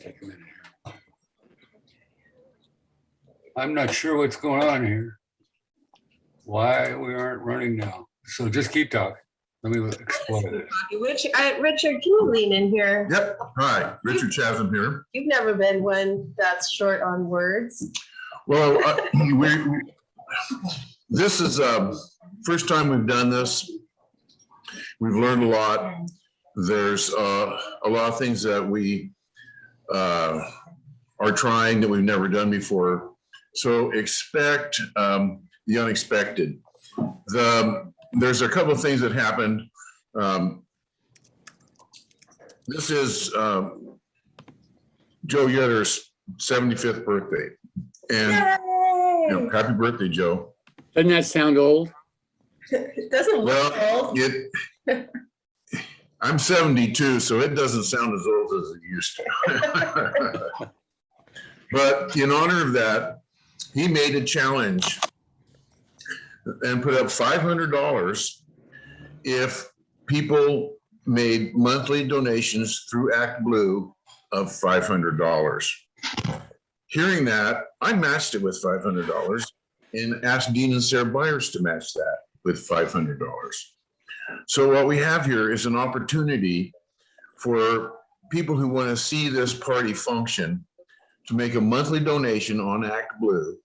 take a minute here. I'm not sure what's going on here. Why we aren't running now. So just keep talking. Let me explain it. Richard, can you lean in here? Yep. Hi, Richard Chasm here. You've never been one that's short on words. Well, this is first time we've done this. We've learned a lot. There's a lot of things that we are trying that we've never done before. So expect the unexpected. There's a couple of things that happened. This is Joe Yetter's 75th birthday. And you know, happy birthday, Joe. Doesn't that sound old? It doesn't look old. I'm 72, so it doesn't sound as old as it used to. But in honor of that, he made a challenge and put up $500 if people made monthly donations through Act Blue of $500. Hearing that, I matched it with $500 and asked Dean and Sarah Byers to match that with $500. So what we have here is an opportunity for people who want to see this party function to make a monthly donation on Act Blue.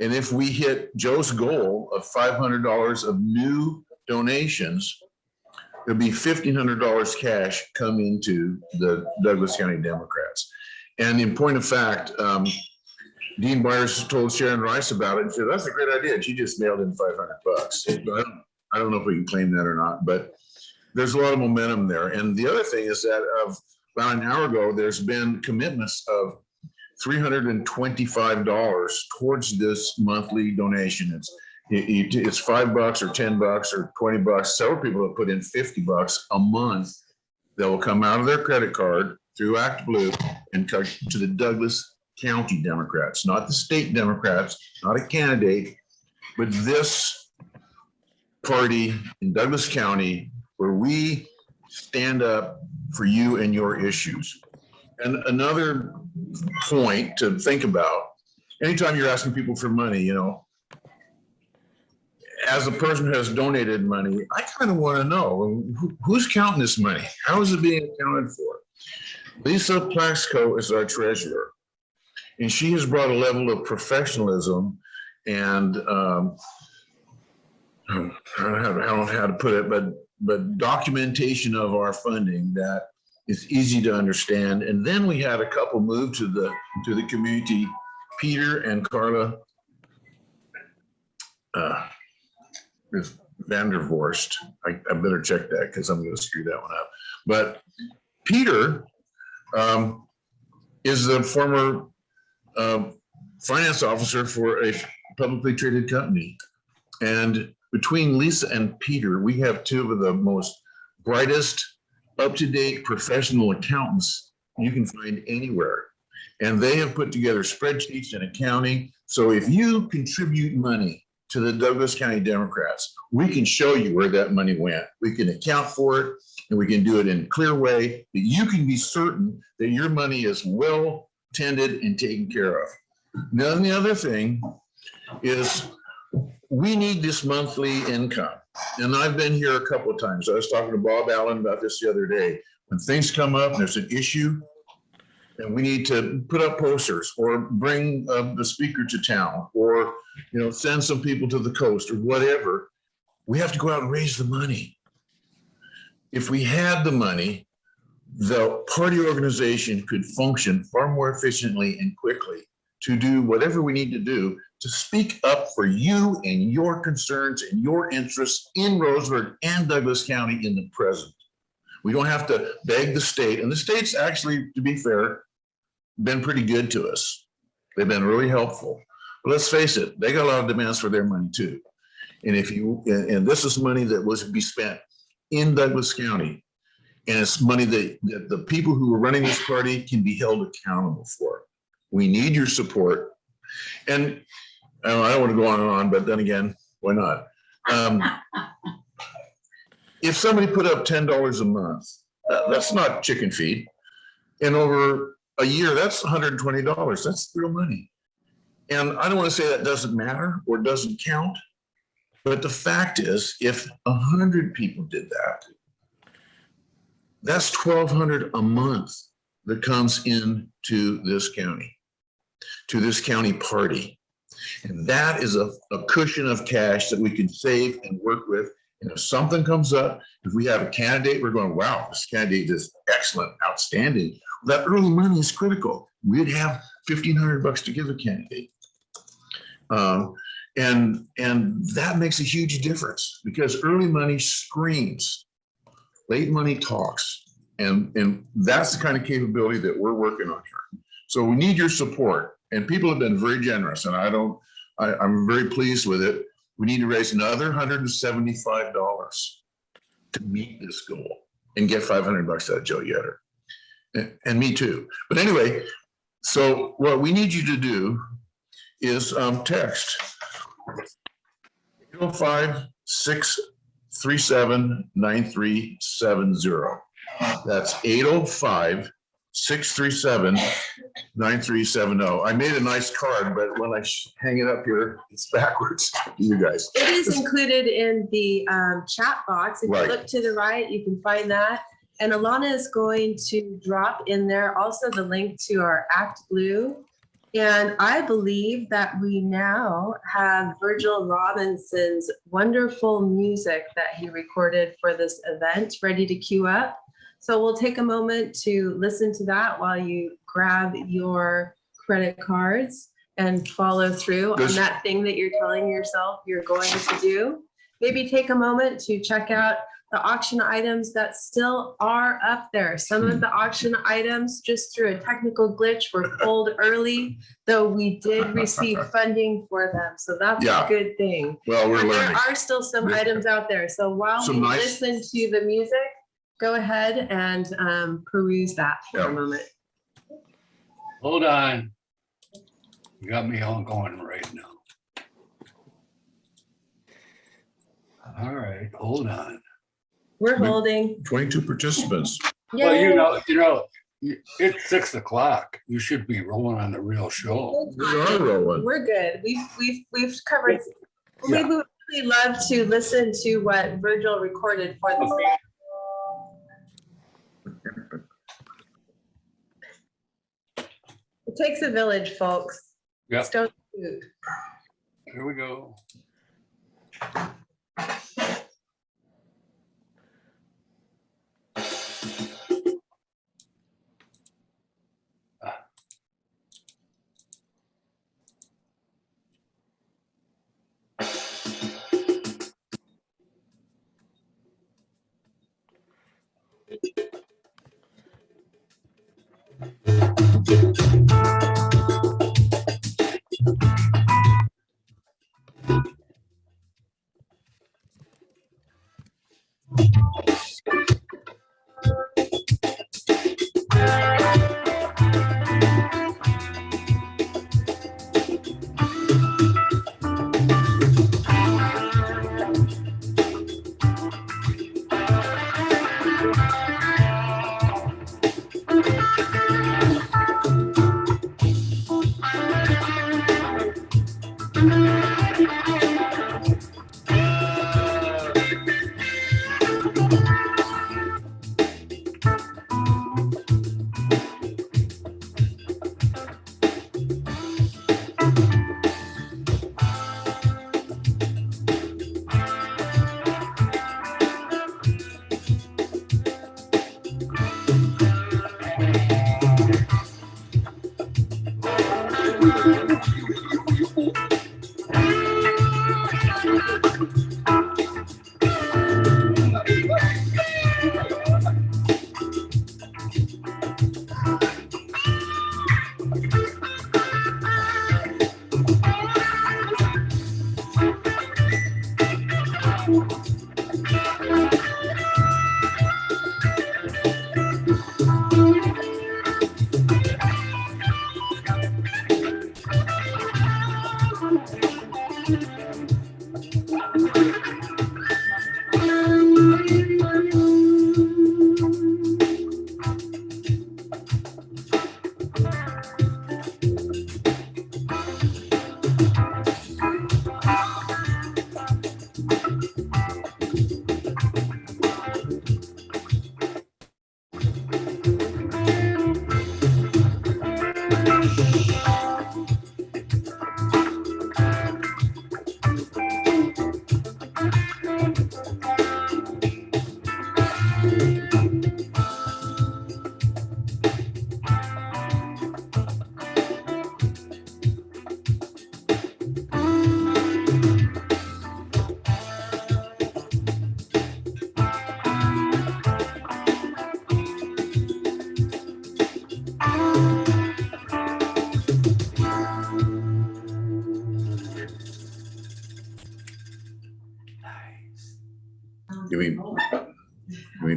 And if we hit Joe's goal of $500 of new donations, there'll be $1,500 cash come into the Douglas County Democrats. And in point of fact, Dean Byers told Sharon Rice about it and said, that's a great idea. And she just mailed in $500. I don't know if we can claim that or not, but there's a lot of momentum there. And the other thing is that about an hour ago, there's been commitments of $325 towards this monthly donation. It's $5 or $10 or $20. Several people have put in $50 a month that will come out of their credit card through Act Blue and come to the Douglas County Democrats, not the state Democrats, not a candidate, but this party in Douglas County where we stand up for you and your issues. And another point to think about, anytime you're asking people for money, you know, as a person who has donated money, I kind of want to know who's counting this money? How is it being accounted for? Lisa Plaxco is our treasurer, and she has brought a level of professionalism and I don't know how to put it, but documentation of our funding that is easy to understand. And then we had a couple move to the community, Peter and Carla Vandervorst. I better check that because I'm going to screw that one up. But Peter is the former finance officer for a publicly traded company. And between Lisa and Peter, we have two of the most brightest, up-to-date professional accountants you can find anywhere. And they have put together spreadsheets and accounting. So if you contribute money to the Douglas County Democrats, we can show you where that money went. We can account for it, and we can do it in a clear way that you can be certain that your money is well tended and taken care of. Now, the other thing is we need this monthly income. And I've been here a couple of times. I was talking to Bob Allen about this the other day. When things come up, there's an issue, and we need to put up posters or bring the speaker to town or, you know, send some people to the coast or whatever. We have to go out and raise the money. If we had the money, the party organization could function far more efficiently and quickly to do whatever we need to do to speak up for you and your concerns and your interests in Roseburg and Douglas County in the present. We don't have to beg the state, and the state's actually, to be fair, been pretty good to us. They've been really helpful. But let's face it, they got a lot of demands for their money too. And and this is money that was to be spent in Douglas County. And it's money that the people who are running this party can be held accountable for. We need your support. And I don't want to go on and on, but then again, why not? If somebody put up $10 a month, that's not chicken feed. And over a year, that's $120. That's real money. And I don't want to say that doesn't matter or doesn't count, but the fact is, if 100 people did that, that's $1,200 a month that comes into this county, to this county party. And that is a cushion of cash that we can save and work with. And if something comes up, if we have a candidate, we're going, wow, this candidate is excellent, outstanding. That early money is critical. We'd have $1,500 to give a candidate. And that makes a huge difference because early money screams, late money talks. And that's the kind of capability that we're working on here. So we need your support. And people have been very generous, and I'm very pleased with it. We need to raise another $175 to meet this goal and get $500 out of Joe Yetter. And me too. But anyway, so what we need you to do is text 805-637-9370. That's 805-637-9370. I made a nice card, but when I hang it up here, it's backwards to you guys. It is included in the chat box. If Right. you look to the right, you can find that. And Alana is going to drop in there also the link to our Act Blue. And I believe that we now have Virgil Robinson's wonderful music that he recorded for this event ready to queue up. So we'll take a moment to listen to that while you grab your credit cards and follow through on that thing that you're telling yourself you're going to do. Maybe take a moment to check out the auction items that still are up there. Some of the auction items, just through a technical glitch, were pulled early, though we did receive funding for them. So that's a good thing. Well, we're And learning. there are still some items out there. So while we listen to the music, go ahead and peruse that for a moment. Hold on. You got me all going right now. All right, hold on. We're holding. 22 participants. Well, Yay. you know, it's 6 o'clock. You should be rolling on the real show. We are rolling. We're good. We've covered. Yeah. We would really love to listen to what Virgil recorded for this. It takes a village, folks. Yep. Stone Soup. Here we go.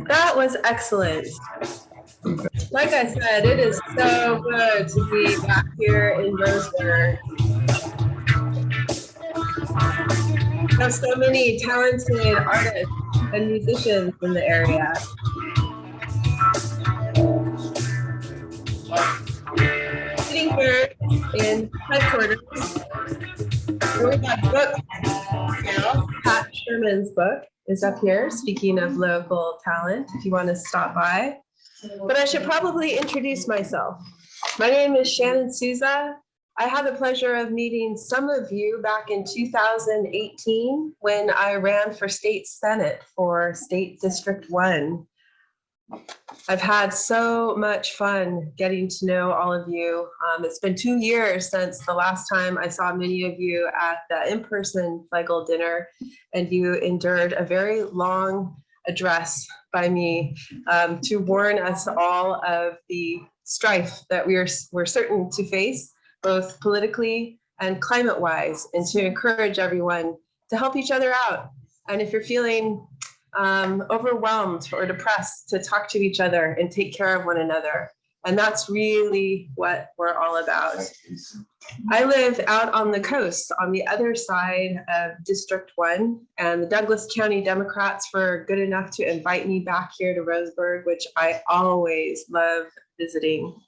That was excellent. Like I said, it is so good to be back here in Roseburg. We have so many talented artists and musicians in the area. Sitting here in headquarters, we got books now. Pat Sherman's book is up here, speaking of local talent, if you want to stop by. But I should probably introduce myself. My name is Shannon Souza. I had the pleasure of meeting some of you back in 2018 when I ran for state senate for State District 1. I've had so much fun getting to know all of you. It's been 2 years since the last time I saw many of you at the in-person Flegel dinner, and you endured a very long address by me to warn us all of the strife that we're certain to face, both politically and climate-wise, and to encourage everyone to help each other out. And if you're feeling overwhelmed or depressed, to talk to each other and take care of one another. And that's really what we're all about. I live out on the coast on the other side of District 1, and the Douglas County Democrats were good enough to invite me back here to Roseburg, which I always love visiting.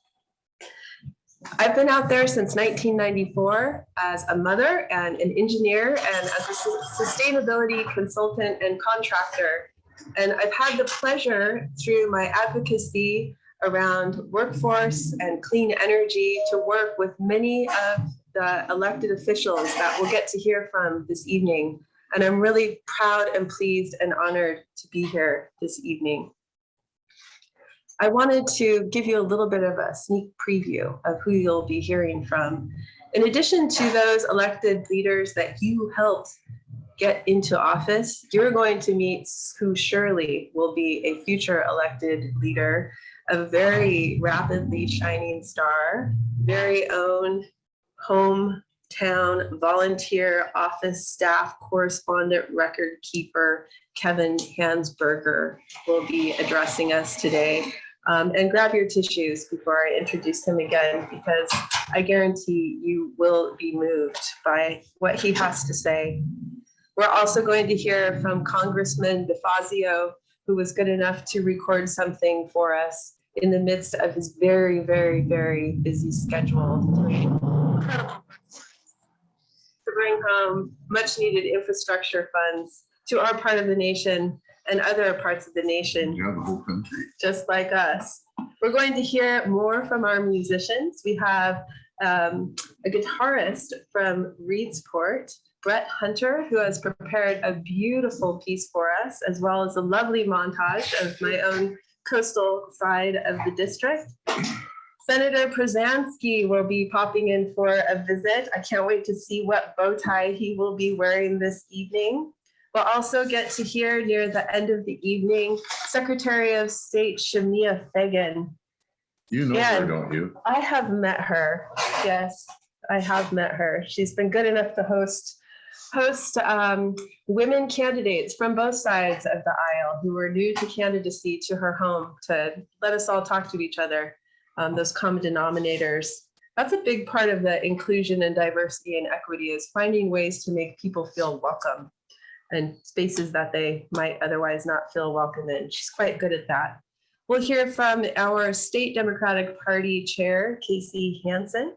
I've been out there since 1994 as a mother and an engineer and as a sustainability consultant and contractor. And I've had the pleasure through my advocacy around workforce and clean energy to work with many of the elected officials that we'll get to hear from this evening. And I'm really proud and pleased and honored to be here this evening. I wanted to give you a little bit of a sneak preview of who you'll be hearing from. In addition to those elected leaders that you helped get into office, you're going to meet who surely will be a future elected leader, a very rapidly shining star, very own hometown volunteer office staff correspondent record keeper, Kevin Hansberger, will be addressing us today. And grab your tissues before I introduce him again, because I guarantee you will be moved by what he has to say. We're also going to hear from Congressman DeFazio, who was good enough to record something for us in the midst of his very, very, very busy schedule to bring home much needed infrastructure funds to our part of the nation and other parts of the nation, Yeah, the whole country. just like us. We're going to hear more from our musicians. We have a guitarist from Reedsport, Brett Hunter, who has prepared a beautiful piece for us, as well as a lovely montage of my own coastal side of the district. Senator Przansky will be popping in for a visit. I can't wait to see what bow tie he will be wearing this evening. We'll also get to hear near the end of the evening, Secretary of State Shemia Fagan. You know her, don't you? I have met her. Yes, I have met her. She's been good enough to host women candidates from both sides of the aisle who are new to candidacy to her home to let us all talk to each other, those common denominators. That's a big part of the inclusion and diversity and equity, is finding ways to make people feel welcome and spaces that they might otherwise not feel welcome in. She's quite good at that. We'll hear from our State Democratic Party Chair, Casey Hansen,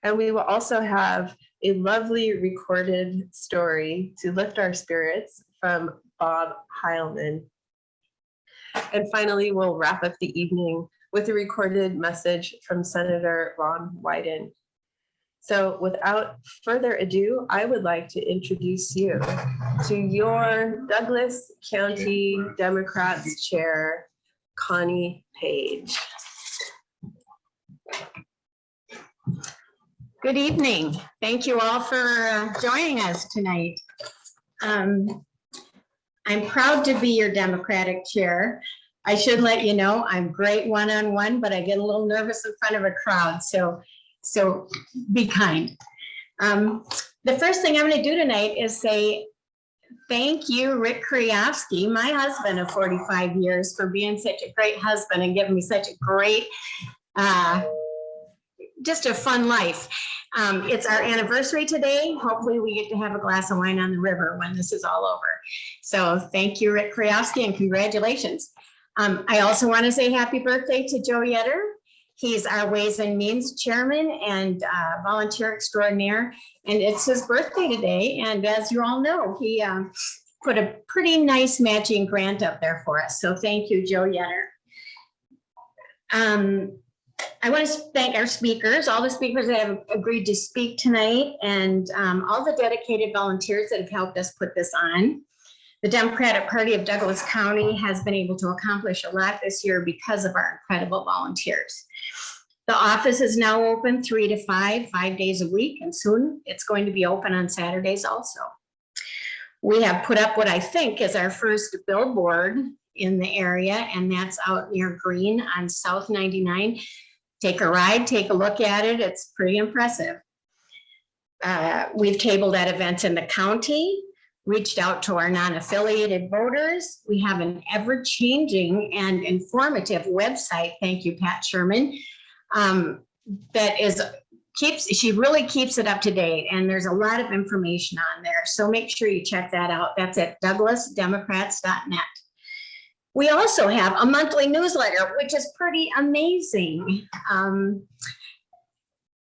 and we will also have a lovely recorded story to lift our spirits from Bob Heilman. And finally, we'll wrap up the evening with a recorded message from Senator Ron Wyden. So without further ado, I would like to introduce you to your Douglas County Democrats Chair, Connie Page. Good evening. Thank you all for joining us tonight. I'm proud to be your Democratic chair. I should let you know I'm great one-on-one, but I get a little nervous in front of a crowd, so be kind. The first thing I'm going to do tonight is say thank you, Rick Kriofsky, my husband of 45 years, for being such a great husband and giving me such a great just a fun life. It's our anniversary today. Hopefully we get to have a glass of wine on the river when this is all over. So thank you, Rick Kriofsky, and congratulations. I also want to say happy birthday to Joe Yetter. He's our Ways and Means Chairman and volunteer extraordinaire, and it's his birthday today. And as you all know, he put a pretty nice matching grant up there for us. So thank you, Joe Yetter. I want to thank our speakers, all the speakers that have agreed to speak tonight, and all the dedicated volunteers that have helped us put this on. The Democratic Party of Douglas County has been able to accomplish a lot this year because of our incredible volunteers. The office is now open 3 to 5 days a week, and soon it's going to be open on Saturdays also. We have put up what I think is our first billboard in the area, and that's out near Green on South 99. Take a ride, take a look at it. It's pretty impressive. We've tabled at events in the county, reached out to our non-affiliated voters. We have an ever-changing and informative website, thank you, Pat Sherman, she really keeps it up to date, and there's a lot of information on there. So make sure you check that out. That's at douglasdemocrats.net. We also have a monthly newsletter, which is pretty amazing.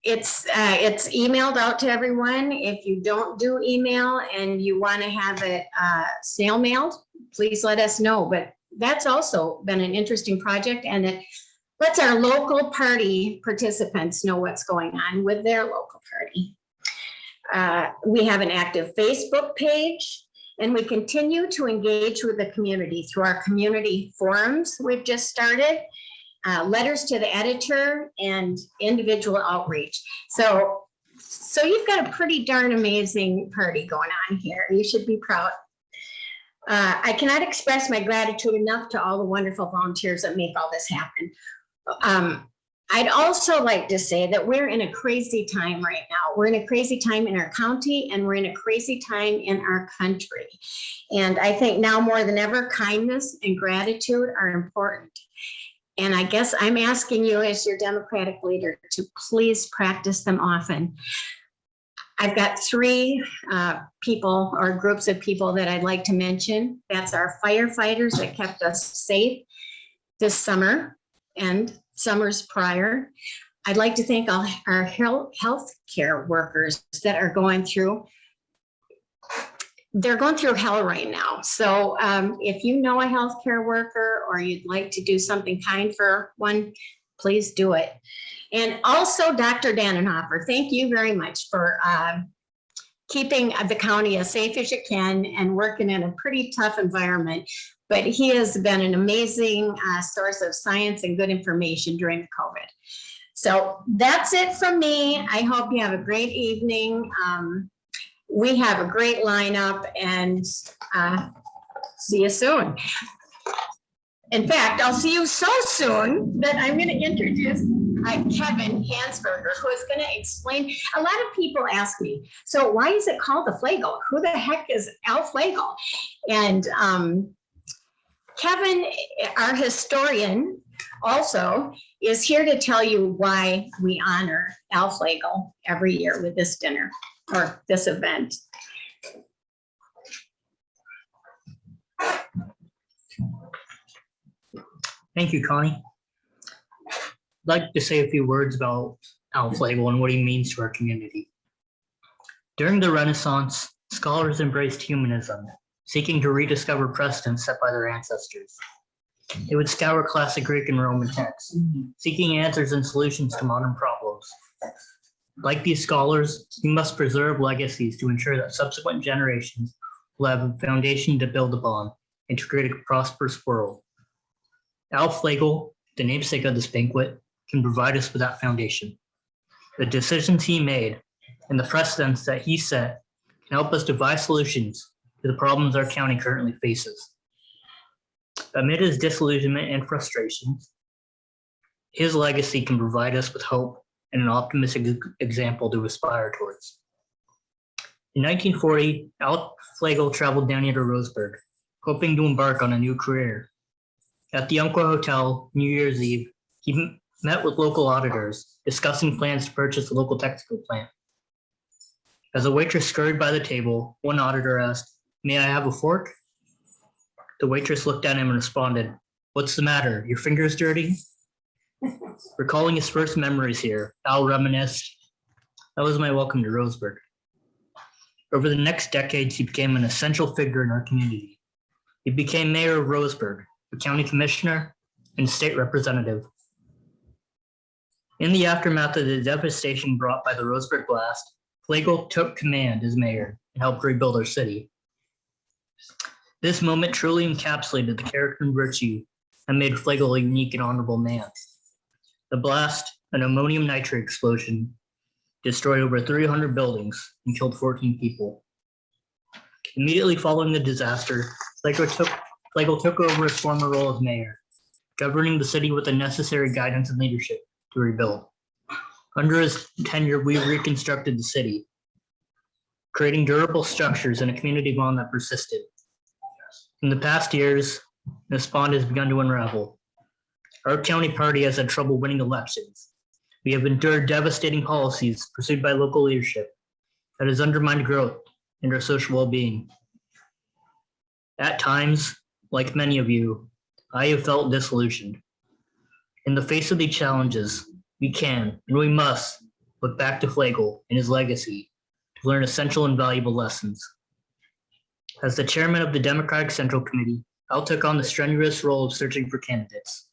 It's emailed out to everyone. If you don't do email and you want to have it snail mailed, please let us know. But that's also been an interesting project, and it lets our local party participants know what's going on with their local party. We have an active Facebook page, and we continue to engage with the community through our community forums we've just started, letters to the editor, and individual outreach. So you've got a pretty darn amazing party going on here. You should be proud. I cannot express my gratitude enough to all the wonderful volunteers that make all this happen. I'd also like to say that we're in a crazy time right now. We're in a crazy time in our county, and we're in a crazy time in our country. And I think now more than ever, kindness and gratitude are important. And I guess I'm asking you as your Democratic leader to please practice them often. I've got 3 people or groups of people that I'd like to mention. That's our firefighters that kept us safe this summer and summers prior. I'd like to thank all our health care workers that are going through. They're going through hell right now. So if you know a healthcare worker or you'd like to do something kind for one, please do it. And also Dr. Dannenhofer, thank you very much for keeping the county as safe as you can and working in a pretty tough environment. But he has been an amazing source of science and good information during the COVID. So that's it from me. I hope you have a great evening. We have a great lineup, and see you soon. In fact, I'll see you so soon that I'm going to introduce Kevin Hansberger, who is going to explain. A lot of people ask me, so why is it called the Flegel? Who the heck is Al Flegel? And Kevin, our historian, also is here to tell you why we honor Al Flegel every year with this dinner or this event. Thank you, Connie. I'd like to say a few words about Al Flegel and what he means to our community. During the Renaissance, scholars embraced humanism, seeking to rediscover precedents set by their ancestors. It would scour classic Greek and Roman texts, seeking answers and solutions to modern problems. Like these scholars, we must preserve legacies to ensure that subsequent generations will have a foundation to build upon and to create a prosperous world. Al Flegel, the namesake of this banquet, can provide us with that foundation. The decisions he made and the precedents that he set can help us devise solutions to the problems our county currently faces. Amid his disillusionment and frustrations, his legacy can provide us with hope and an optimistic example to aspire towards. In 1940, Al Flegel traveled down here to Roseburg, hoping to embark on a new career. At the Umpqua Hotel, New Year's Eve, he met with local auditors, discussing plans to purchase a local textile plant. As a waitress scurried by the table, one auditor asked, "May I have a fork?" The waitress looked at him and responded, "What's the matter? Your finger's dirty?" Recalling his first memories here, Al reminisced, "That was my welcome to Roseburg." Over the next decades, he became an essential figure in our community. He became mayor of Roseburg, a county commissioner, and state representative. In the aftermath of the devastation brought by the Roseburg blast, Flegel took command as mayor and helped rebuild our city. This moment truly encapsulated the character and virtue that made Flegel a unique and honorable man. The blast, an ammonium nitrate explosion, destroyed over 300 buildings and killed 14 people. Immediately following the disaster, Flegel took over his former role as mayor, governing the city with the necessary guidance and leadership to rebuild. Under his tenure, we reconstructed the city, creating durable structures and a community bond that persisted. In the past years, this bond has begun to unravel. Our county party has had trouble winning elections. We have endured devastating policies pursued by local leadership that has undermined growth and our social well-being. At times, like many of you, I have felt disillusioned. In the face of these challenges, we can and we must look back to Flegel and his legacy to learn essential and valuable lessons. As the chairman of the Democratic Central Committee, Al took on the strenuous role of searching for candidates.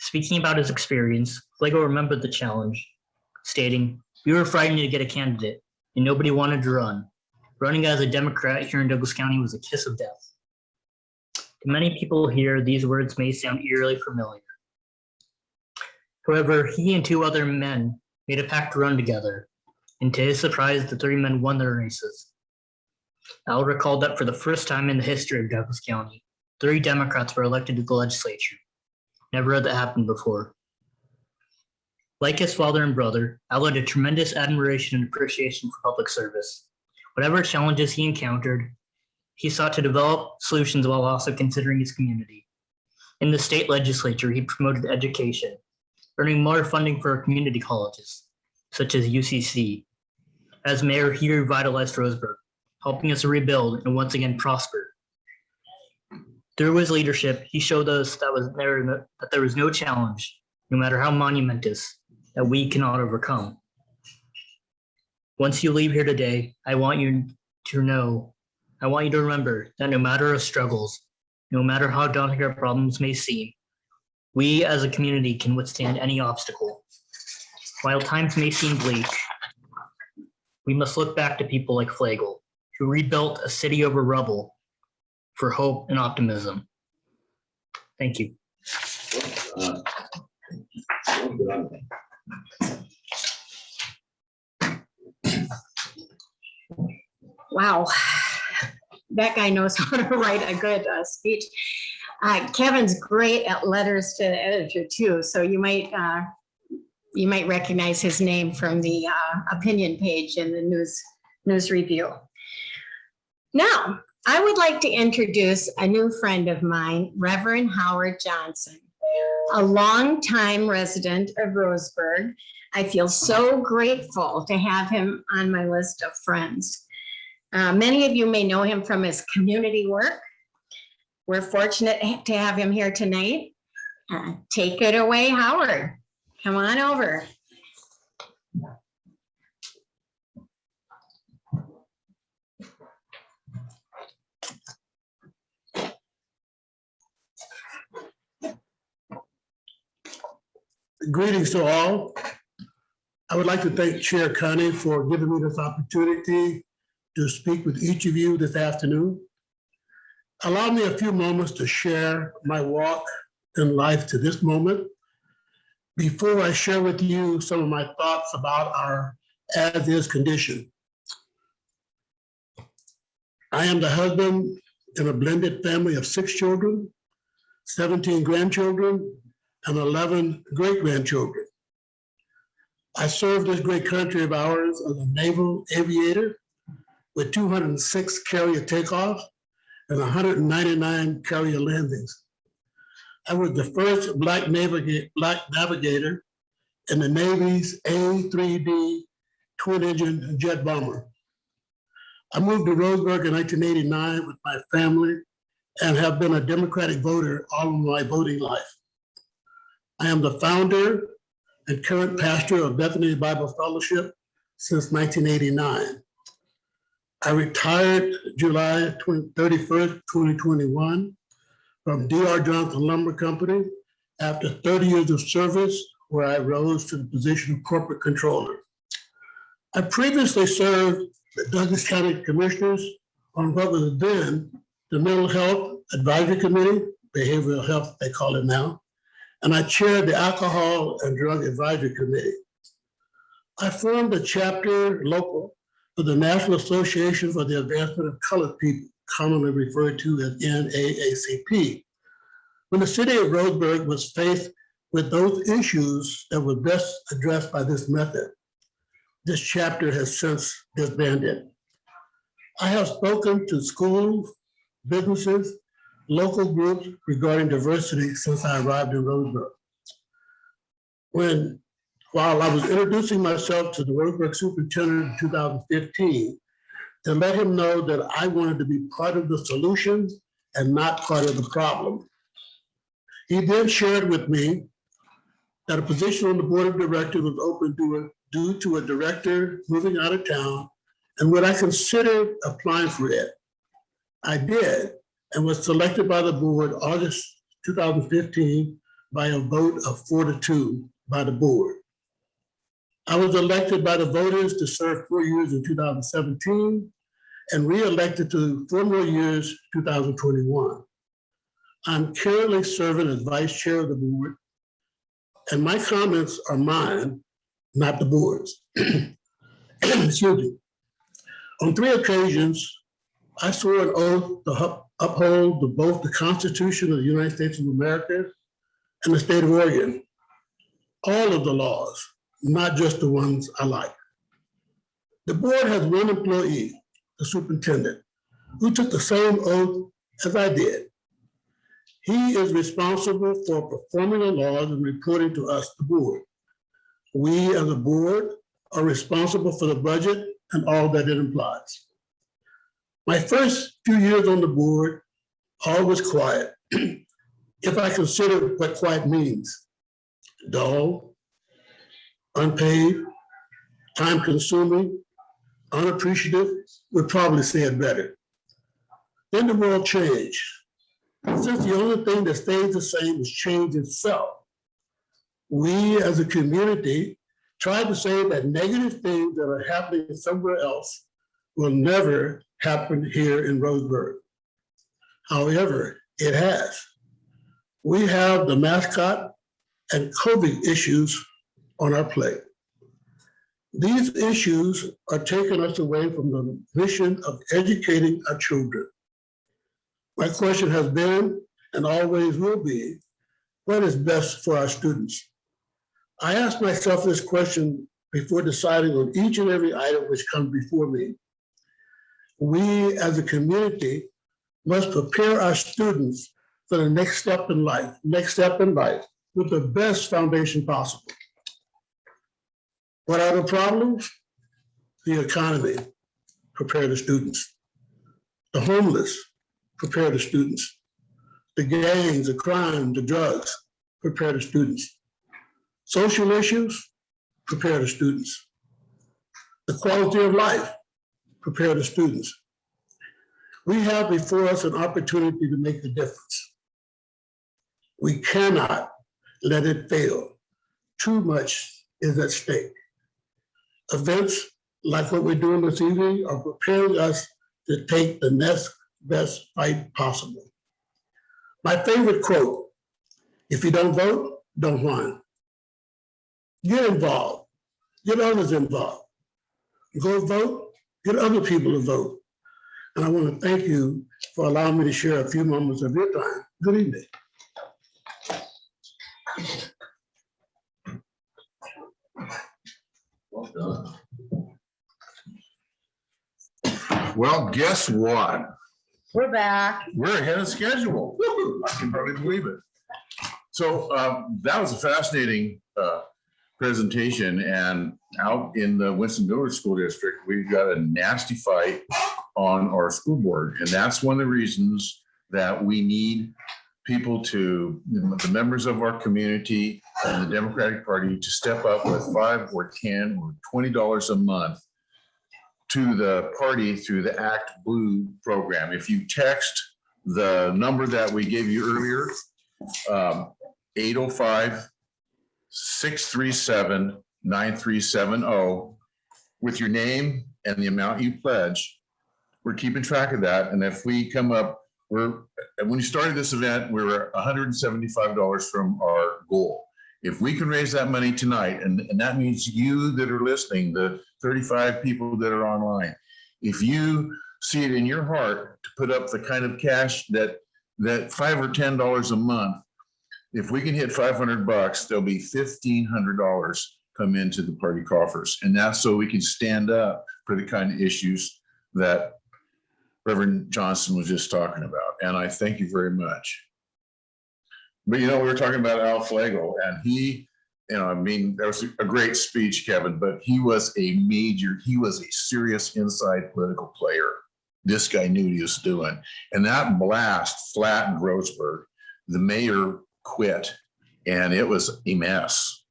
Speaking about his experience, Flegel remembered the challenge, stating, "We were frightened to get a candidate, and nobody wanted to run. Running as a Democrat here in Douglas County was a kiss of death." To many people here, these words may sound eerily familiar. However, he and two other men made a pact to run together, and to his surprise, the three men won their races. Al recalled that for the first time in the history of Douglas County, 3 Democrats were elected to the legislature. Never had that happened before. Like his father and brother, Al had a tremendous admiration and appreciation for public service. Whatever challenges he encountered, he sought to develop solutions while also considering his community. In the state legislature, he promoted education, earning more funding for community colleges, such as UCC. As mayor, he revitalized Roseburg, helping us rebuild and once again prosper. Through his leadership, he showed us that there was no challenge, no matter how monumentous, that we cannot overcome. Once you leave here today, I want you to remember that no matter our struggles, no matter how daunting our problems may seem, we as a community can withstand any obstacle. While times may seem bleak, we must look back to people like Flegel, who rebuilt a city over rubble for hope and optimism. Thank you. Wow, that guy knows how to write a good speech. Kevin's great at letters to the editor too, so you might recognize his name from the opinion page in the news review. Now, I would like to introduce a new friend of mine, Reverend Howard Johnson, a longtime resident of Roseburg. I feel so grateful to have him on my list of friends. Many of you may know him from his community work. We're fortunate to have him here tonight. Take it away, Howard. Come on over. Greetings to all. I would like to thank Chair Connie for giving me this opportunity to speak with each of you this afternoon. Allow me a few moments to share my walk in life to this moment before I share with you some of my thoughts about our as-is condition. I am the husband in a blended family of 6 children, 17 grandchildren, and 11 great-grandchildren. I served this great country of ours as a naval aviator with 206 carrier takeoffs and 199 carrier landings. I was the first Black navigator in the Navy's A-3D twin-engine jet bomber. I moved to Roseburg in 1989 with my family and have been a Democratic voter all of my voting life. I am the founder and current pastor of Bethany Bible Fellowship since 1989. I retired July 31st, 2021 from D.R. Johnson Lumber Company after 30 years of service, where I rose to the position of corporate controller. I previously served the Douglas County Commissioners on what was then the Mental Health Advisory Committee, Behavioral Health they call it now, and I chaired the Alcohol and Drug Advisory Committee. I formed a chapter local for the National Association for the Advancement of Colored People, commonly referred to as NAACP. When the city of Roseburg was faced with those issues that were best addressed by this method, this chapter has since disbanded. I have spoken to schools, businesses, local groups regarding diversity since I arrived in Roseburg. While I was introducing myself to the Roseburg superintendent in 2015, to let him know that I wanted to be part of the solution and not part of the problem. He then shared with me that a position on the board of directors was open due to a director moving out of town, and would I consider applying for it? I did, and was selected by the board August 2015 by a vote of 4-2 by the board. I was elected by the voters to serve 4 years in 2017 and re-elected to 4 more years 2021. I'm currently serving as vice chair of the board, and my comments are mine, not the board's. Excuse me. On 3 occasions, I swore an oath to uphold both the Constitution of the United States of America and the state of Oregon, all of the laws, not just the ones I like. The board has one employee, the superintendent, who took the same oath as I did. He is responsible for performing the laws and reporting to us, the board. We as a board are responsible for the budget and all that it implies. My first few years on the board, all was quiet. If I consider what quiet means, dull, unpaid, time-consuming, unappreciative, would probably say it better. Then the world changed. Since the only thing that stays the same is change itself, we as a community try to say that negative things that are happening somewhere else will never happen here in Roseburg. However, it has. We have the mascot and COVID issues on our plate. These issues are taking us away from the mission of educating our children. My question has been, and always will be, what is best for our students? I ask myself this question before deciding on each and every item which comes before me. We as a community must prepare our students for the next step in life with the best foundation possible. What are the problems? The economy, prepare the students. The homeless, prepare the students. The gangs, the crime, the drugs, prepare the students. Social issues, prepare the students. The quality of life, prepare the students. We have before us an opportunity to make a difference. We cannot let it fail. too much is at stake. Events like what we're doing this evening are preparing us to take the next best fight possible. My favorite quote, if you don't vote, don't whine. Get involved, get others involved. Go vote, get other people to vote. And I want to thank you for allowing me to share a few moments of your time. Good evening. Well done. Well, guess what? We're back. We're ahead of schedule. Woo-hoo. I can probably believe it. So that was a fascinating presentation. And out in the Winston Village School District, we've got a nasty fight on our school board. And that's one of the reasons that we need people to, the members of our community and the Democratic Party to step up with $5 or $10 or $20 a month to the party through the Act Blue program. If you text the number that we gave you earlier, 805-637-9370 with your name and the amount you pledge, we're keeping track of that. And if we come up, when you started this event, we were $175 from our goal. If we can raise that money tonight, and that means you that are listening, the 35 people that are online, if you see it in your heart to put up the kind of cash that $5 or $10 a month, if we can hit $500, there'll be $1,500 come into the party coffers. And that's so we can stand up for the kind of issues that Reverend Johnson was just talking about. And I thank you very much. But, we were talking about Al Flegel, and he, I mean, that was a great speech, Kevin, but he was a serious inside political player. This guy knew what he was doing. And that blast flattened Roseburg. The mayor quit, and it was a mess.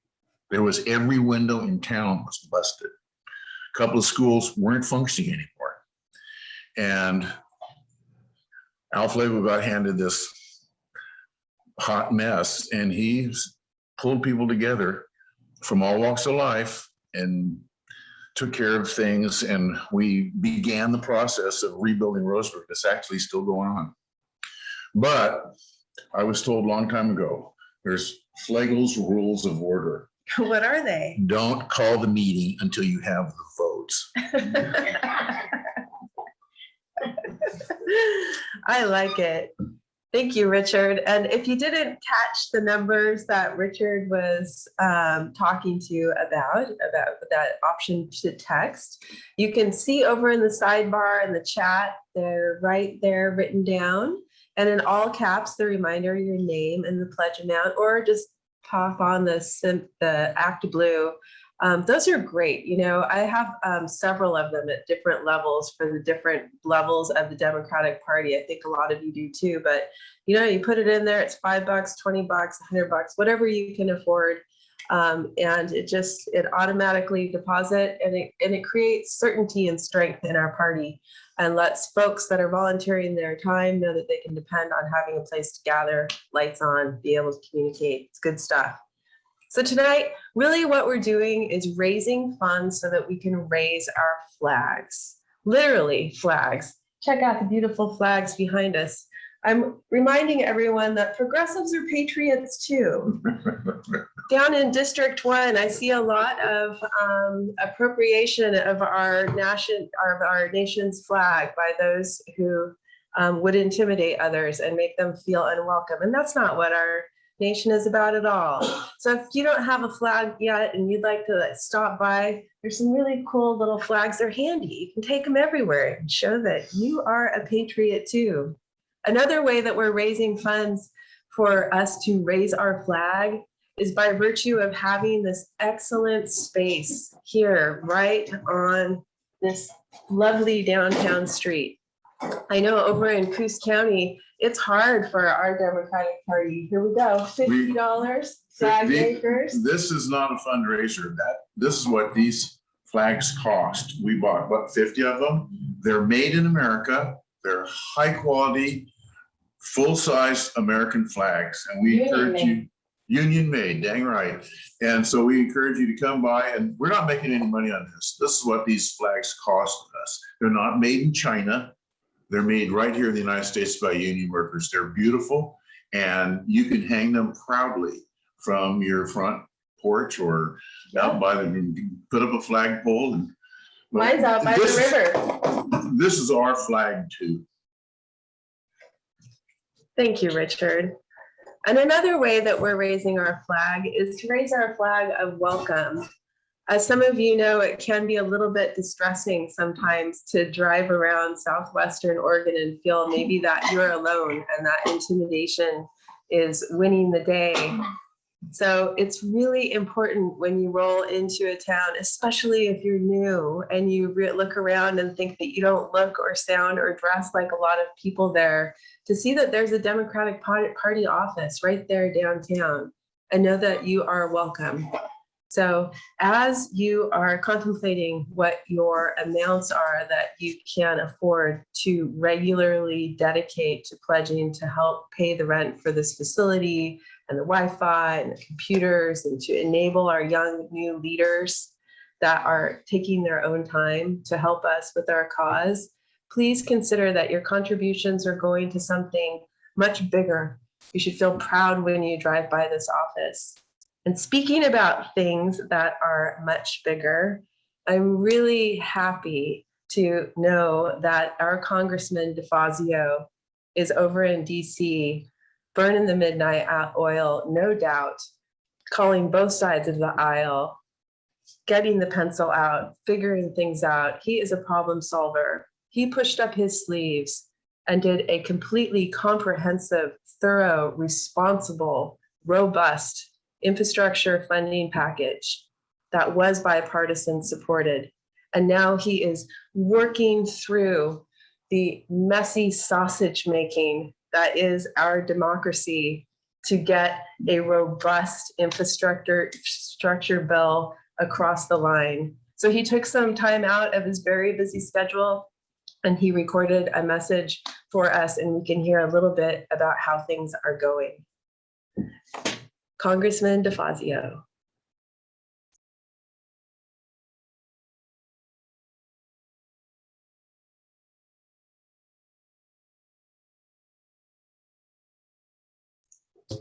There was every window in town was busted. A couple of schools weren't functioning anymore. And Al Flegel got handed this hot mess, and he pulled people together from all walks of life and took care of things. And we began the process of rebuilding Roseburg. It's actually still going on. But I was told a long time ago, there's Flegel's rules of order. What are they? Don't call the meeting until you have the votes. I like it. Thank you, Richard. And if you didn't catch the numbers that Richard was talking to you about that option to text, you can see over in the sidebar in the chat, they're right there written down. And in all caps, the reminder, your name and the pledge amount, or just pop on the Act Blue. Those are great. I have several of them at different levels for the different levels of the Democratic Party. I think a lot of you do too, but you put it in there, it's $5, $20, $100, whatever you can afford. And it automatically deposit, and it creates certainty and strength in our party, and lets folks that are volunteering their time know that they can depend on having a place to gather, lights on, be able to communicate. It's good stuff. So tonight, really what we're doing is raising funds so that we can raise our flags, literally flags. Check out the beautiful flags behind us. I'm reminding everyone that progressives are patriots too. Down in District 1, I see a lot of appropriation of our nation's flag by those who would intimidate others and make them feel unwelcome. And that's not what our nation is about at all. So if you don't have a flag yet and you'd like to stop by, there's some really cool little flags. They're handy. You can take them everywhere and show that you are a patriot too. Another way that we're raising funds for us to raise our flag is by virtue of having this excellent space here, right on this lovely downtown street. I know over in Coos County, it's hard for our Democratic Party. Here we go, $50 flag makers. This is not a fundraiser. This is what these flags cost. We bought, 50 of them? They're made in America. They're high quality, full-size American flags. And we encourage you. Union made, dang right. And so we encourage you to come by, and we're not making any money on this. This is what these flags cost us. They're not made in China. They're made right here in the United States by union workers. They're beautiful, and you can hang them proudly from your front porch or out by the, put up a flagpole. And Mine's out by the river. This is our flag too. Thank you, Richard. And another way that we're raising our flag is to raise our flag of welcome. As some of you know, it can be a little bit distressing sometimes to drive around southwestern Oregon and feel maybe that you're alone and that intimidation is winning the day. So it's really important when you roll into a town, especially if you're new and you look around and think that you don't look or sound or dress like a lot of people there, to see that there's a Democratic Party office right there downtown and know that you are welcome. So as you are contemplating what your amounts are that you can afford to regularly dedicate to pledging to help pay the rent for this facility and the Wi-Fi and the computers and to enable our young new leaders that are taking their own time to help us with our cause, please consider that your contributions are going to something much bigger. You should feel proud when you drive by this office. And speaking about things that are much bigger, I'm really happy to know that our Congressman DeFazio is over in DC, burning the midnight oil, no doubt, calling both sides of the aisle, getting the pencil out, figuring things out. He is a problem solver. He pushed up his sleeves and did a completely comprehensive, thorough, responsible, robust infrastructure funding package that was bipartisan supported. And now he is working through the messy sausage making that is our democracy to get a robust infrastructure bill across the line. So he took some time out of his very busy schedule and he recorded a message for us, and we can hear a little bit about how things are going. Congressman DeFazio.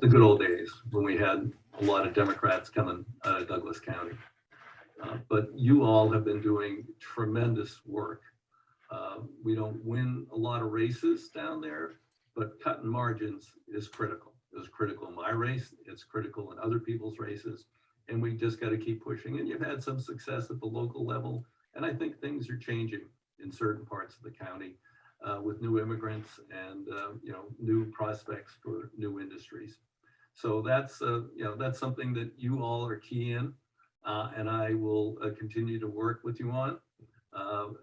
The good old days when we had a lot of Democrats coming out of Douglas County. But you all have been doing tremendous work. We don't win a lot of races down there, but cutting margins is critical. It was critical in my race. It's critical in other people's races. And we just got to keep pushing. And you've had some success at the local level. And I think things are changing in certain parts of the county with new immigrants and new prospects for new industries. So that's that's something that you all are key in, and I will continue to work with you on.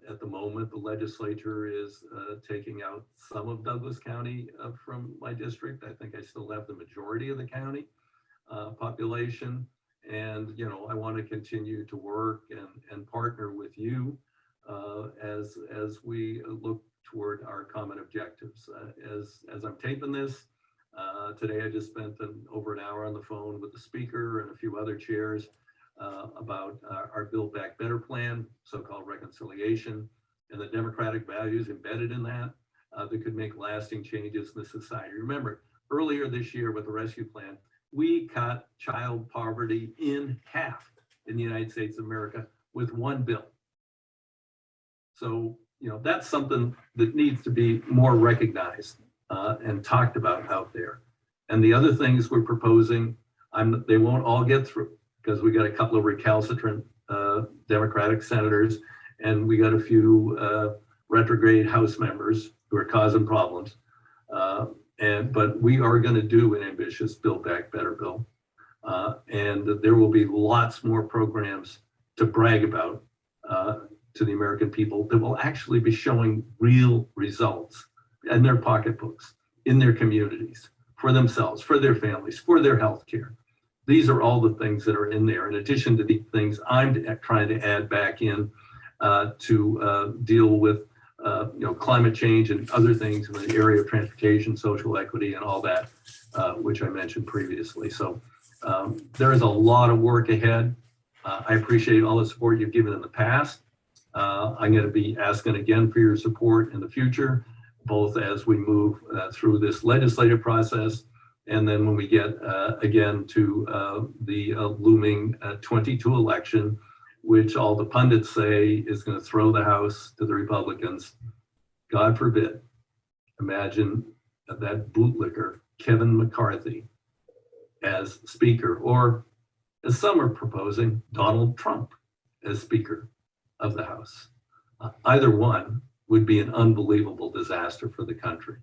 At the moment, the legislature is taking out some of Douglas County from my district. I think I still have the majority of the county population, and I want to continue to work and partner with you as we look toward our common objectives. As I'm taping this today, I just spent over an hour on the phone with the speaker and a few other chairs about our Build Back Better plan, so-called reconciliation, and the democratic values embedded in that that could make lasting changes in the society. Remember, earlier this year with the rescue plan, we cut child poverty in half in the United States of America with one bill. So, that's something that needs to be more recognized and talked about out there. And the other things we're proposing, they won't all get through because we got a couple of recalcitrant Democratic senators and we got a few retrograde House members who are causing problems. But we are going to do an ambitious Build Back Better bill. And there will be lots more programs to brag about to the American people that will actually be showing real results in their pocketbooks, in their communities, for themselves, for their families, for their health care. These are all the things that are in there, in addition to the things I'm trying to add back in to deal with climate change and other things in the area of transportation, social equity, and all that, which I mentioned previously. So There is a lot of work ahead. I appreciate all the support you've given in the past. I'm going to be asking again for your support in the future, both as we move through this legislative process, and then when we get again to the looming 22 election, which all the pundits say is going to throw the House to the Republicans. God forbid. Imagine that bootlicker, Kevin McCarthy, as Speaker, or as some are proposing, Donald Trump as Speaker of the House. Either one would be an unbelievable disaster for the country.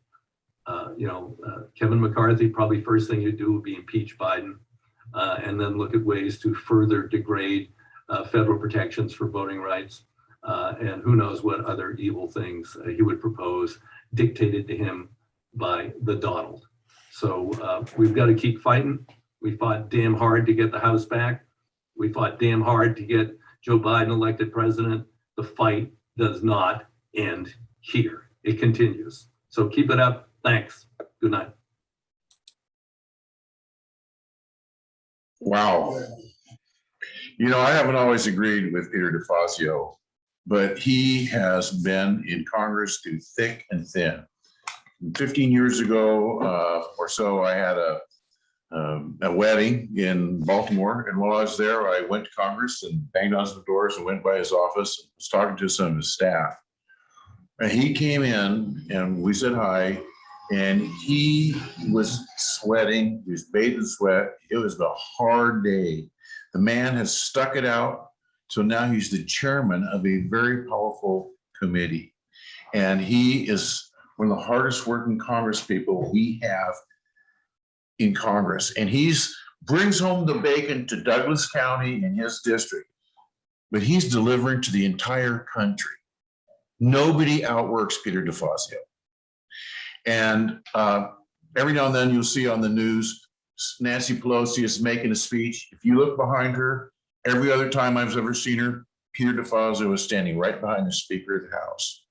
Kevin McCarthy, probably first thing you'd do would be impeach Biden, and then look at ways to further degrade federal protections for voting rights, and who knows what other evil things he would propose dictated to him by the Donald. So we've got to keep fighting. We fought damn hard to get the House back. We fought damn hard to get Joe Biden elected president. The fight does not end here. It continues. So keep it up. Thanks. Good night. Wow. You know, I haven't always agreed with Peter DeFazio, but he has been in Congress through thick and thin. 15 years ago or so, I had a wedding in Baltimore, and while I was there, I went to Congress and banged on some doors and went by his office and was talking to some of his staff. And he came in and we said hi, and he was sweating. He was bathed in sweat. It was a hard day. The man has stuck it out. So now he's the chairman of a very powerful committee. And he is one of the hardest working Congress people we have in Congress. And he's brings home the bacon to Douglas County and his district, but he's delivering to the entire country. Nobody outworks Peter DeFazio. And every now and then you'll see on the news, Nancy Pelosi is making a speech. If you look behind her, every other time I've ever seen her, Peter DeFazio is standing right behind the Speaker of the House.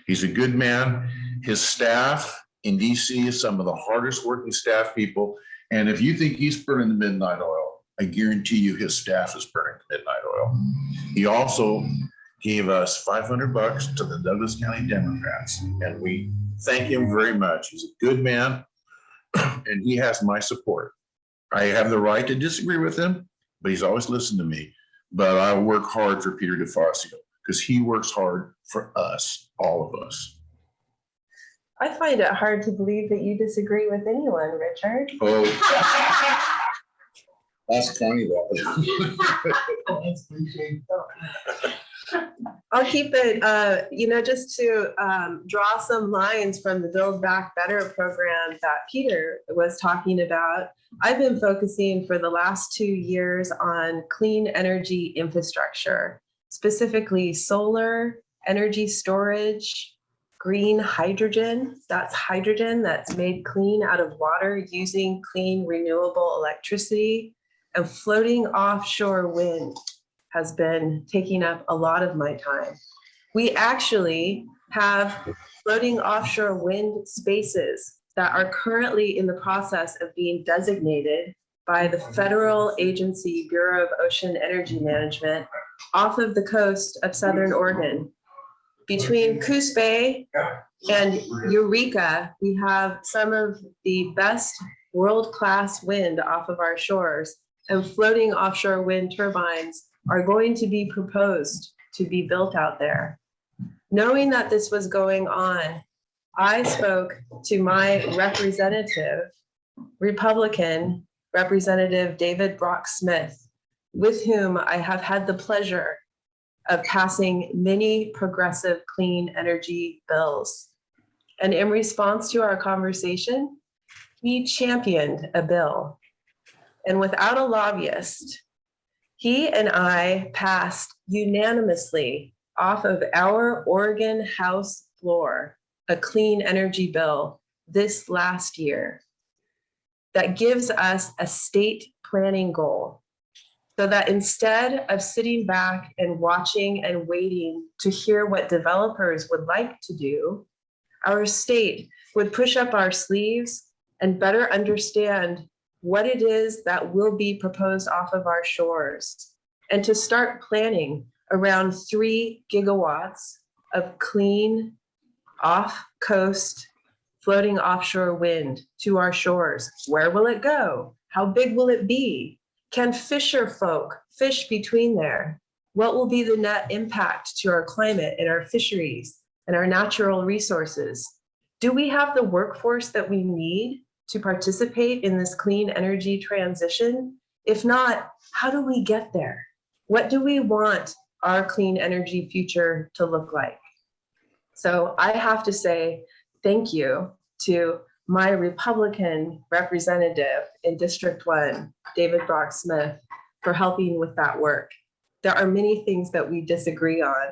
He's a good man. His staff in DC is some of the hardest working staff people. And if you think he's burning the midnight oil, I guarantee you his staff is burning the midnight oil. He also gave us $500 to the Douglas County Democrats, and we thank him very much. He's a good man, and he has my support. I have the right to disagree with him, but he's always listened to me. But I work hard for Peter DeFazio because he works hard for us, all of us. I find it hard to believe that you disagree with anyone, Richard. Oh, ask Connie I'll keep it, just to draw some lines from the Build Back Better program that Peter was talking about. I've been focusing for the last 2 years on clean energy infrastructure, specifically solar, energy storage, green hydrogen. That's hydrogen that's made clean out of water using clean renewable electricity, and floating offshore wind has been taking up a lot of my time. We actually have floating offshore wind spaces that are currently in the process of being designated by the Federal Agency Bureau of Ocean Energy Management off of the coast of Southern Oregon. Between Coos Bay and Eureka, we have some of the best world-class wind off of our shores, and floating offshore wind turbines are going to be proposed to be built out there. Knowing that this was going on, I spoke to my representative, Republican Representative David Brock Smith, with whom I have had the pleasure of passing many progressive clean energy bills. And in response to our conversation, he championed a bill. And without a lobbyist, he and I passed unanimously off of our Oregon House floor a clean energy bill this last year that gives us a state planning goal, so that instead of sitting back and watching and waiting to hear what developers would like to do, our state would push up our sleeves and better understand what it is that will be proposed off of our shores, and to start planning around 3 gigawatts of clean off-coast floating offshore wind to our shores. Where will it go? How big will it be? Can fisher folk fish between there? What will be the net impact to our climate and our fisheries and our natural resources? Do we have the workforce that we need to participate in this clean energy transition? If not, how do we get there? What do we want our clean energy future to look like? So I have to say thank you to my Republican representative in District 1, David Brock Smith, for helping with that work. There are many things that we disagree on,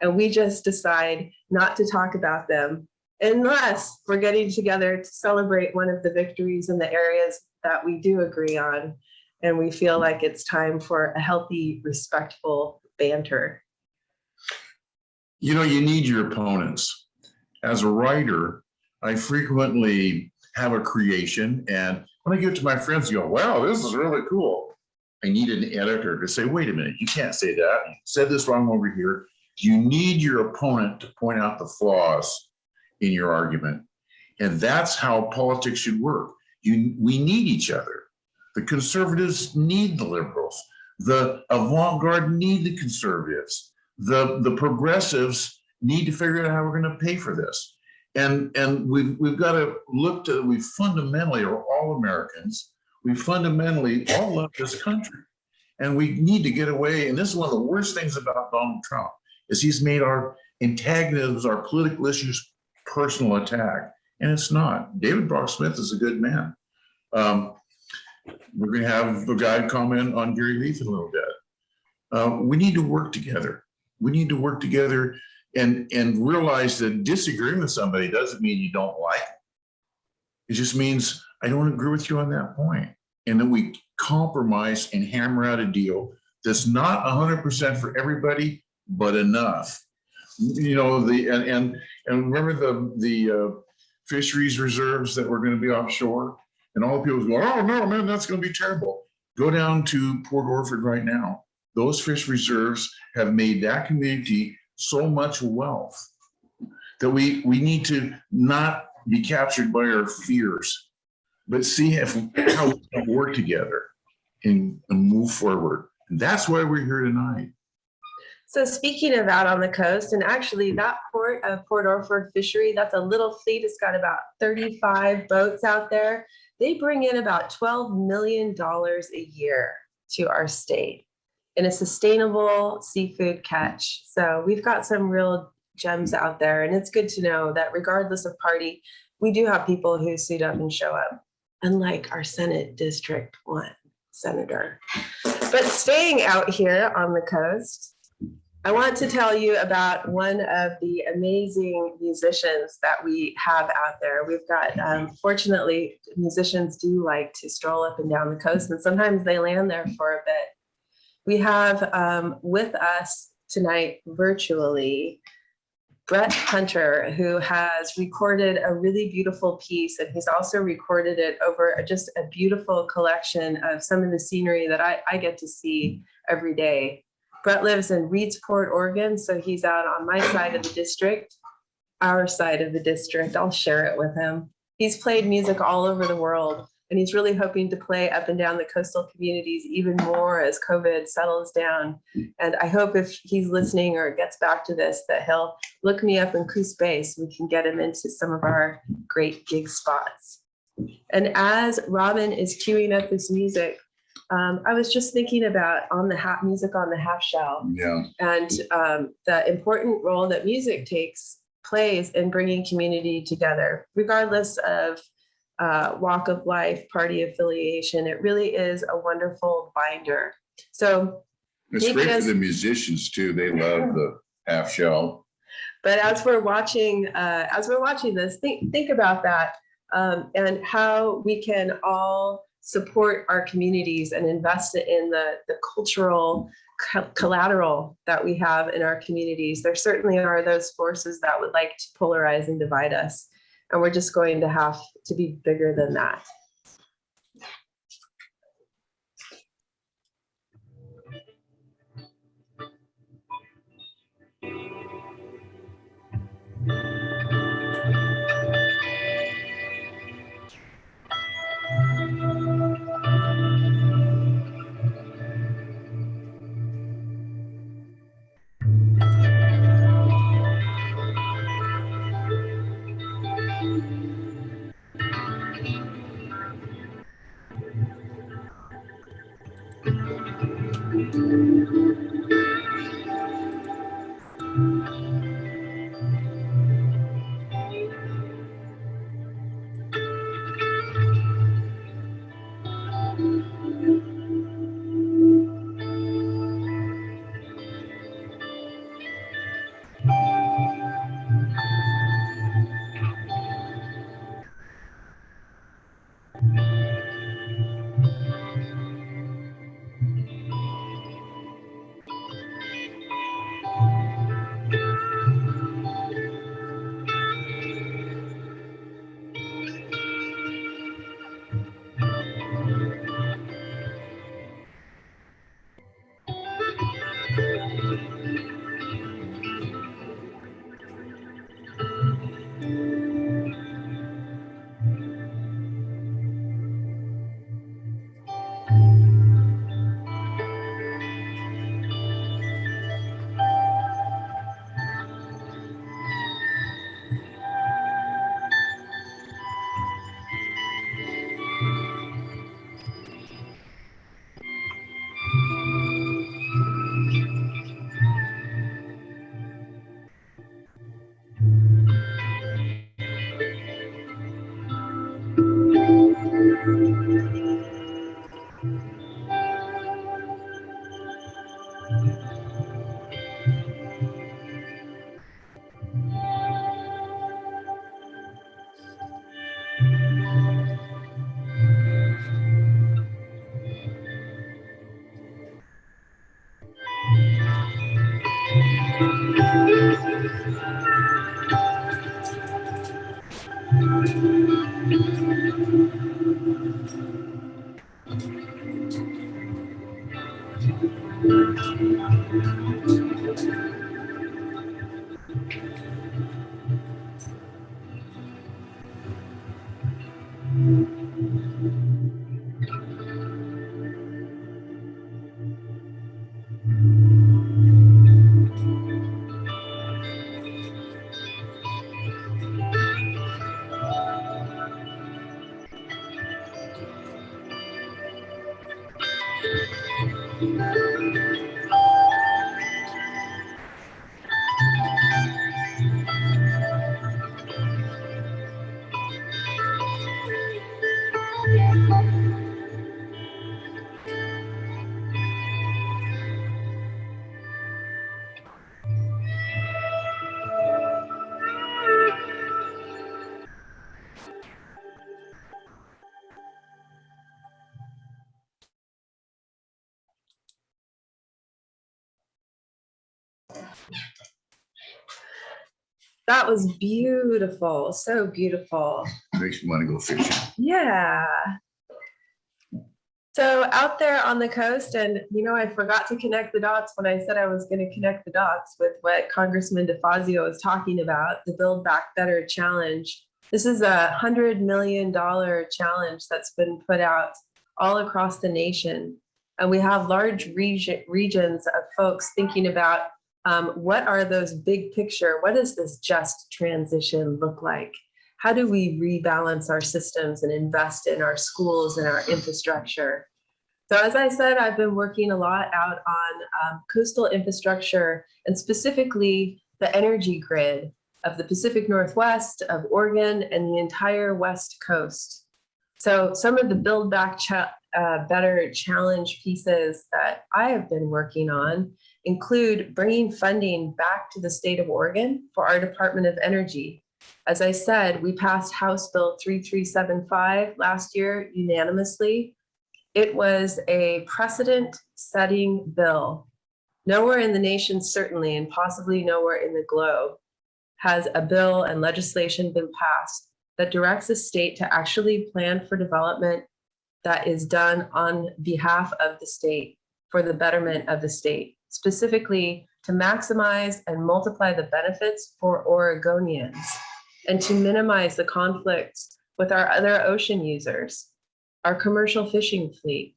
and we just decide not to talk about them unless we're getting together to celebrate one of the victories in the areas that we do agree on. And we feel like it's time for a healthy, respectful banter. You know, you need your opponents. As a writer, I frequently have a creation, and when I give it to my friends, you go, wow, this is really cool. I need an editor to say, wait a minute, you can't say that. You said this wrong over here. You need your opponent to point out the flaws in your argument. And that's how politics should work. We need each other. The conservatives need the liberals. The avant-garde need the conservatives. The progressives need to figure out how we're going to pay for this. And we've got to look to, we fundamentally are all Americans. We fundamentally all love this country. And we need to get away. And this is one of the worst things about Donald Trump, is he's made our antagonisms, our political issues, personal attack. And it's not. David Brock Smith is a good man. We're going to have a guy comment on Gary Leaf in a little bit. We need to work together. We need to work together and realize that disagreeing with somebody doesn't mean you don't like it. It just means I don't agree with you on that point. And then we compromise and hammer out a deal that's not 100% for everybody, but enough. You know, and remember the fisheries reserves that were going to be offshore, and all the people go, oh no, man, that's going to be terrible. Go down to Port Orford right now. Those fish reserves have made that community so much wealth that we need to not be captured by our fears, but see how we can work together and move forward. And that's why we're here tonight. So speaking of out on the coast, and actually that port of Port Orford Fishery, that's a little fleet. It's got about 35 boats out there. They bring in about $12 million a year to our state in a sustainable seafood catch. So we've got some real gems out there. And it's good to know that regardless of party, we do have people who suit up and show up, unlike our Senate District 1 senator. But staying out here on the coast, I want to tell you about one of the amazing musicians that we have out there. We've got, fortunately, musicians do like to stroll up and down the coast, and sometimes they land there for a bit. We have with us tonight virtually Brett Hunter, who has recorded a really beautiful piece, and he's also recorded it over just a beautiful collection of some of the scenery that I get to see every day. Brett lives in Reedsport, Oregon, so he's out on my side of the district, our side of the district. I'll share it with him. He's played music all over the world, and he's really hoping to play up and down the coastal communities even more as COVID settles down. And I hope if he's listening or gets back to this, that he'll look me up in Coos Bay so we can get him into some of our great gig spots. And as Robin is queuing up this music, I was just thinking about music on the half shell, and the important role that music plays in bringing community together, regardless of walk of life, party affiliation. It really is a wonderful binder. So it's great for the musicians too. They love the half shell. But as we're watching this, think about that and how we can all support our communities and invest in the cultural collateral that we have in our communities. There certainly are those forces that would like to polarize and divide us. And we're just going to have to be bigger than that. That was beautiful, so beautiful. Makes me want to go fishing. Yeah. So out there on the coast, and I forgot to connect the dots when I said I was going to connect the dots with what Congressman DeFazio was talking about, the Build Back Better Challenge. This is $100 million challenge that's been put out all across the nation. And we have large regions of folks thinking about what are those big picture? What does this just transition look like? How do we rebalance our systems and invest in our schools and our infrastructure? So as I said, I've been working a lot out on coastal infrastructure and specifically the energy grid of the Pacific Northwest, of Oregon, and the entire West Coast. So some of the Build Back Better Challenge pieces that I have been working on include bringing funding back to the state of Oregon for our Department of Energy. As I said, we passed House Bill 3375 last year unanimously. It was a precedent-setting bill. Nowhere in the nation, certainly, and possibly nowhere in the globe, has a bill and legislation been passed that directs a state to actually plan for development that is done on behalf of the state for the betterment of the state, specifically to maximize and multiply the benefits for Oregonians and to minimize the conflicts with our other ocean users, our commercial fishing fleet,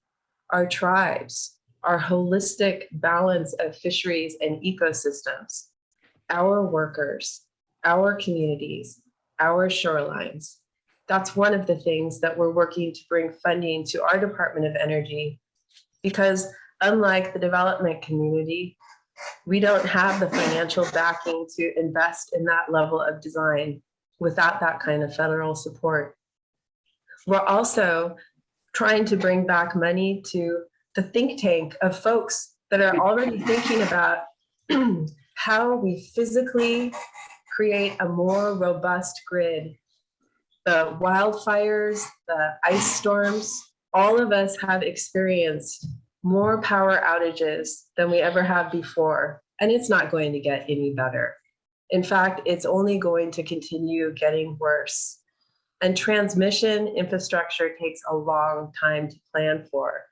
our tribes, our holistic balance of fisheries and ecosystems, our workers, our communities, our shorelines. That's one of the things that we're working to bring funding to our Department of Energy, because unlike the development community, we don't have the financial backing to invest in that level of design without that kind of federal support. We're also trying to bring back money to the think tank of folks that are already thinking about how we physically create a more robust grid. The wildfires, the ice storms, all of us have experienced more power outages than we ever have before, and it's not going to get any better. In fact, it's only going to continue getting worse. And transmission infrastructure takes a long time to plan for.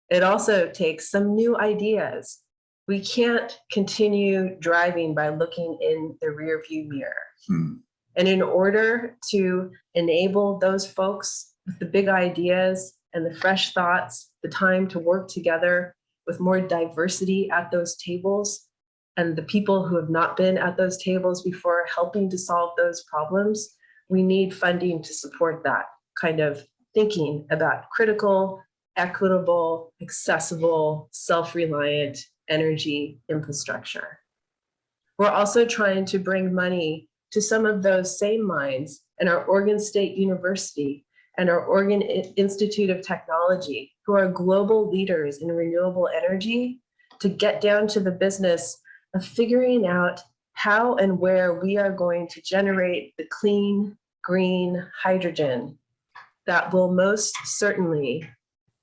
It also takes some new ideas. We can't continue driving by looking in the rearview mirror. And in order to enable those folks with the big ideas and the fresh thoughts, the time to work together with more diversity at those tables, and the people who have not been at those tables before helping to solve those problems, we need funding to support that kind of thinking about critical, equitable, accessible, self-reliant energy infrastructure. We're also trying to bring money to some of those same minds in our Oregon State University and our Oregon Institute of Technology, who are global leaders in renewable energy, to get down to the business of figuring out how and where we are going to generate the clean, green hydrogen that will most certainly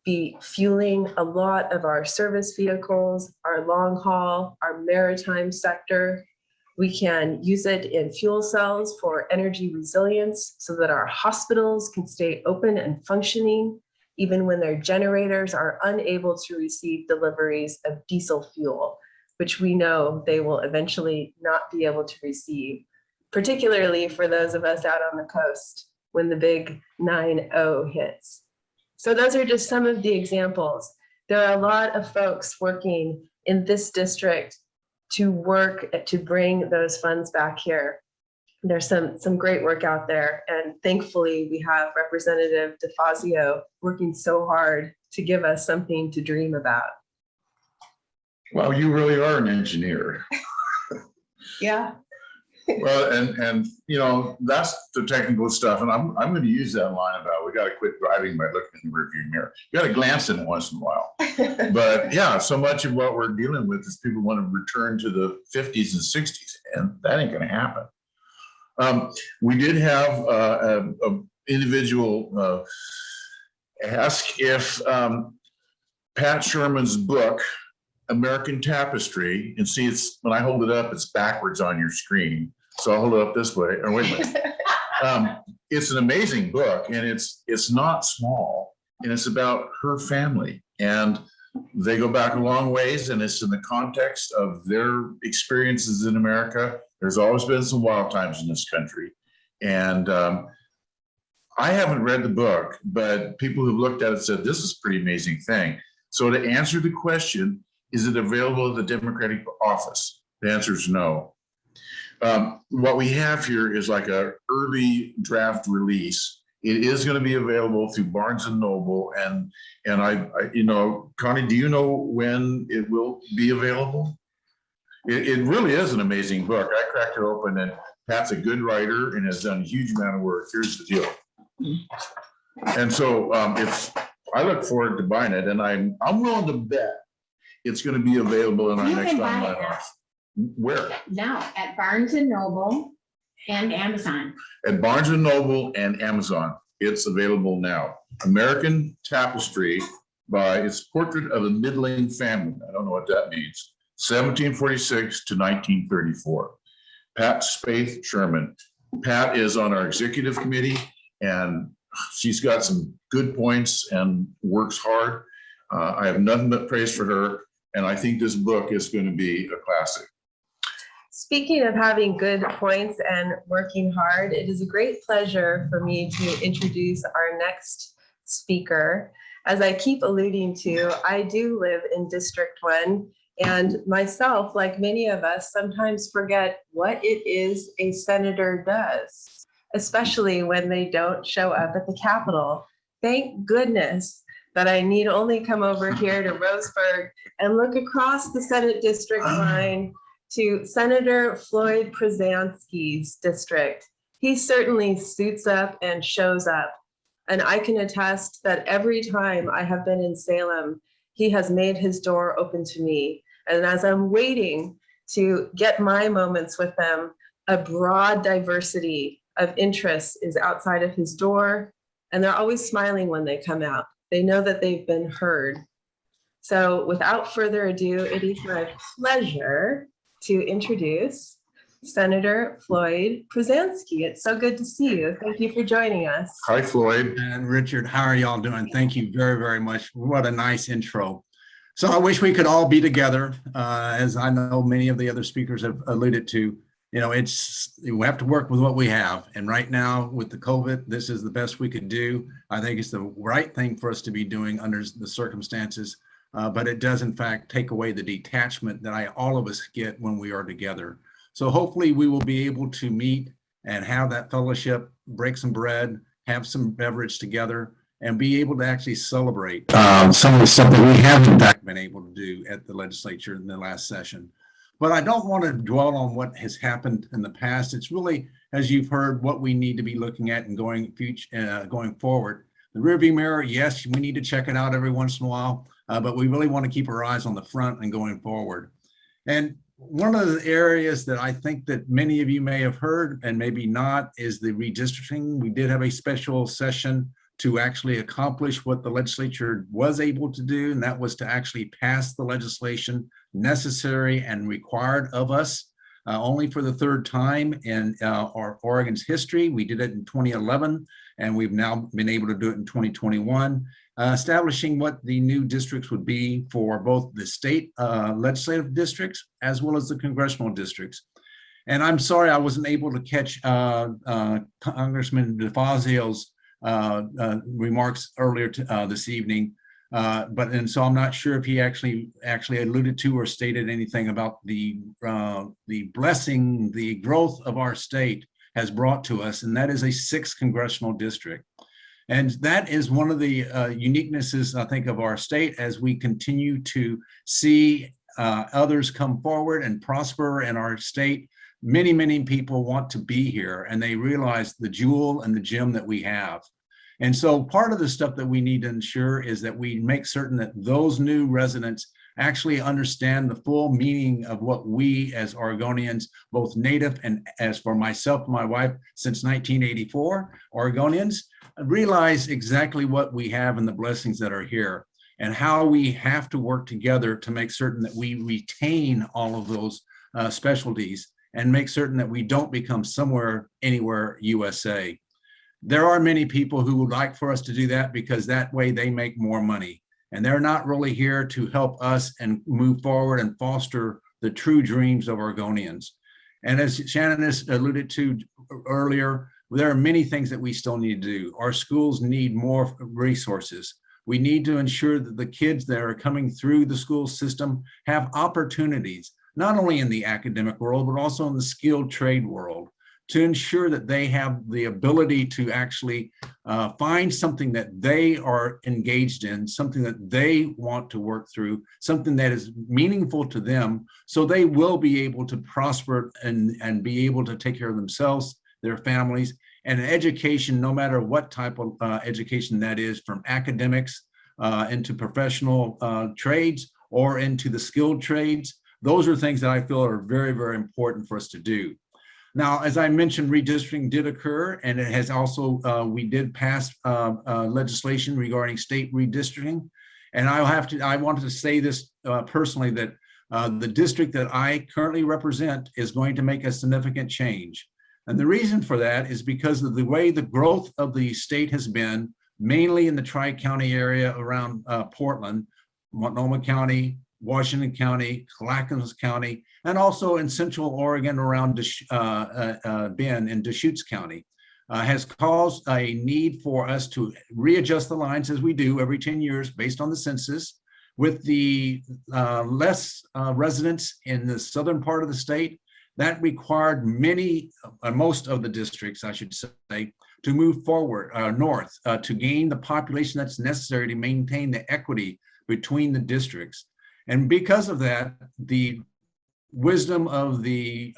be fueling a lot of our service vehicles, our long haul, our maritime sector. We can use it in fuel cells for energy resilience so that our hospitals can stay open and functioning, even when their generators are unable to receive deliveries of diesel fuel, which we know they will eventually not be able to receive, particularly for those of us out on the coast when the big 9-0 hits. So those are just some of the examples. There are a lot of folks working in this district to work to bring those funds back here. There's some great work out there. And thankfully we have Representative DeFazio working so hard to give us something to dream about. Well, you really are an engineer. Yeah. Well, and you know, that's the technical stuff. And I'm going to use that line about we got to quit driving by looking in the rearview mirror. You got to glance in it once in a while. But yeah, so much of what we're dealing with is people want to return to the 50s and 60s, and that ain't going to happen. We did have a individual ask if Pat Sherman's book, American Tapestry, and see, it's when I hold it up, it's backwards on your screen. So I'll hold it up this way. Or wait a minute. It's an amazing book, and it's not small, and it's about her family, and they go back a long ways, and it's in the context of their experiences in America. There's always been some wild times in this country, and I haven't read the book, but people who've looked at it said this is a pretty amazing thing. So to answer the question, is it available at the Democratic office? The answer is no. What we have here is like an early draft release. It is going to be available through Barnes and Noble, and I you know, Connie, do you know when it will be available? It really is an amazing book. I cracked it open, and Pat's a good writer and has done a huge amount of work. Here's the deal. And so I look forward to buying it, and I'm willing to bet it's going to be available in our You next can buy online it now. office. Where? Now at Barnes and Noble and Amazon. At Barnes and Noble and Amazon. It's available now. American Tapestry by its portrait of a middling family. I don't know what that means. 1746 to 1934. Pat Spaeth Sherman. Pat is on our executive committee, and she's got some good points and works hard. I have nothing but praise for her, and I think this book is going to be a classic. Speaking of having good points and working hard, it is a great pleasure for me to introduce our next speaker. As I keep alluding to, I do live in District 1, and myself, like many of us, sometimes forget what it is a senator does, especially when they don't show up at the Capitol. Thank goodness that I need only come over here to Roseburg and look across the Senate district line to Senator Floyd Przansky's district. He certainly suits up and shows up. And I can attest that every time I have been in Salem, he has made his door open to me. And as I'm waiting to get my moments with them, a broad diversity of interests is outside of his door, and they're always smiling when they come out. They know that they've been heard. So without further ado, it is my pleasure to introduce Senator Floyd Przansky. It's so good to see you. Thank you for joining us. Hi, Floyd. And Richard, how are y'all doing? Thank you very, very much. What a nice intro. So I wish we could all be together, as I know many of the other speakers have alluded to. You know, we have to work with what we have. And right now with the COVID, this is the best we could do. I think it's the right thing for us to be doing under the circumstances. But it does in fact take away the detachment that all of us get when we are together. So hopefully we will be able to meet and have that fellowship, break some bread, have some beverage together, and be able to actually celebrate some of the stuff that we have in fact been able to do at the legislature in the last session. But I don't want to dwell on what has happened in the past. It's really, as you've heard, what we need to be looking at and going forward. The rearview mirror, yes, we need to check it out every once in a while, but we really want to keep our eyes on the front and going forward. And one of the areas that I think that many of you may have heard and maybe not is the redistricting. We did have a special session to actually accomplish what the legislature was able to do, and that was to actually pass the legislation necessary and required of us only for the third time in our Oregon's history. We did it in 2011, and we've now been able to do it in 2021, establishing what the new districts would be for both the state legislative districts as well as the congressional districts. And I'm sorry I wasn't able to catch Congressman DeFazio's remarks earlier this evening, so I'm not sure if he actually alluded to or stated anything about the blessing the growth of our state has brought to us, and that is a 6th congressional district. And that is one of the uniquenesses, I think, of our state as we continue to see others come forward and prosper in our state. Many, many people want to be here, and they realize the jewel and the gem that we have. And so part of the stuff that we need to ensure is that we make certain that those new residents actually understand the full meaning of what we as Oregonians, both native and as for myself and my wife since 1984, Oregonians, realize exactly what we have and the blessings that are here and how we have to work together to make certain that we retain all of those specialties and make certain that we don't become somewhere, anywhere USA. There are many people who would like for us to do that because that way they make more money. And they're not really here to help us and move forward and foster the true dreams of Oregonians. And as Shannon has alluded to earlier, there are many things that we still need to do. Our schools need more resources. We need to ensure that the kids that are coming through the school system have opportunities, not only in the academic world, but also in the skilled trade world, to ensure that they have the ability to actually find something that they are engaged in, something that they want to work through, something that is meaningful to them, so they will be able to prosper and be able to take care of themselves, their families, and education, no matter what type of education that is, from academics into professional trades or into the skilled trades. Those are things that I feel are very, very important for us to do. Now, as I mentioned, redistricting did occur, and it has also, we did pass legislation regarding state redistricting. And I wanted to say this personally, that the district that I currently represent is going to make a significant change. And the reason for that is because of the way the growth of the state has been, mainly in the Tri-County area around Portland, Multnomah County, Washington County, Clackamas County, and also in Central Oregon around Bend and Deschutes County, has caused a need for us to readjust the lines, as we do every 10 years based on the census, with the less residents in the southern part of the state. That required most of the districts, I should say, to move forward north to gain the population that's necessary to maintain the equity between the districts. And because of that, the wisdom of the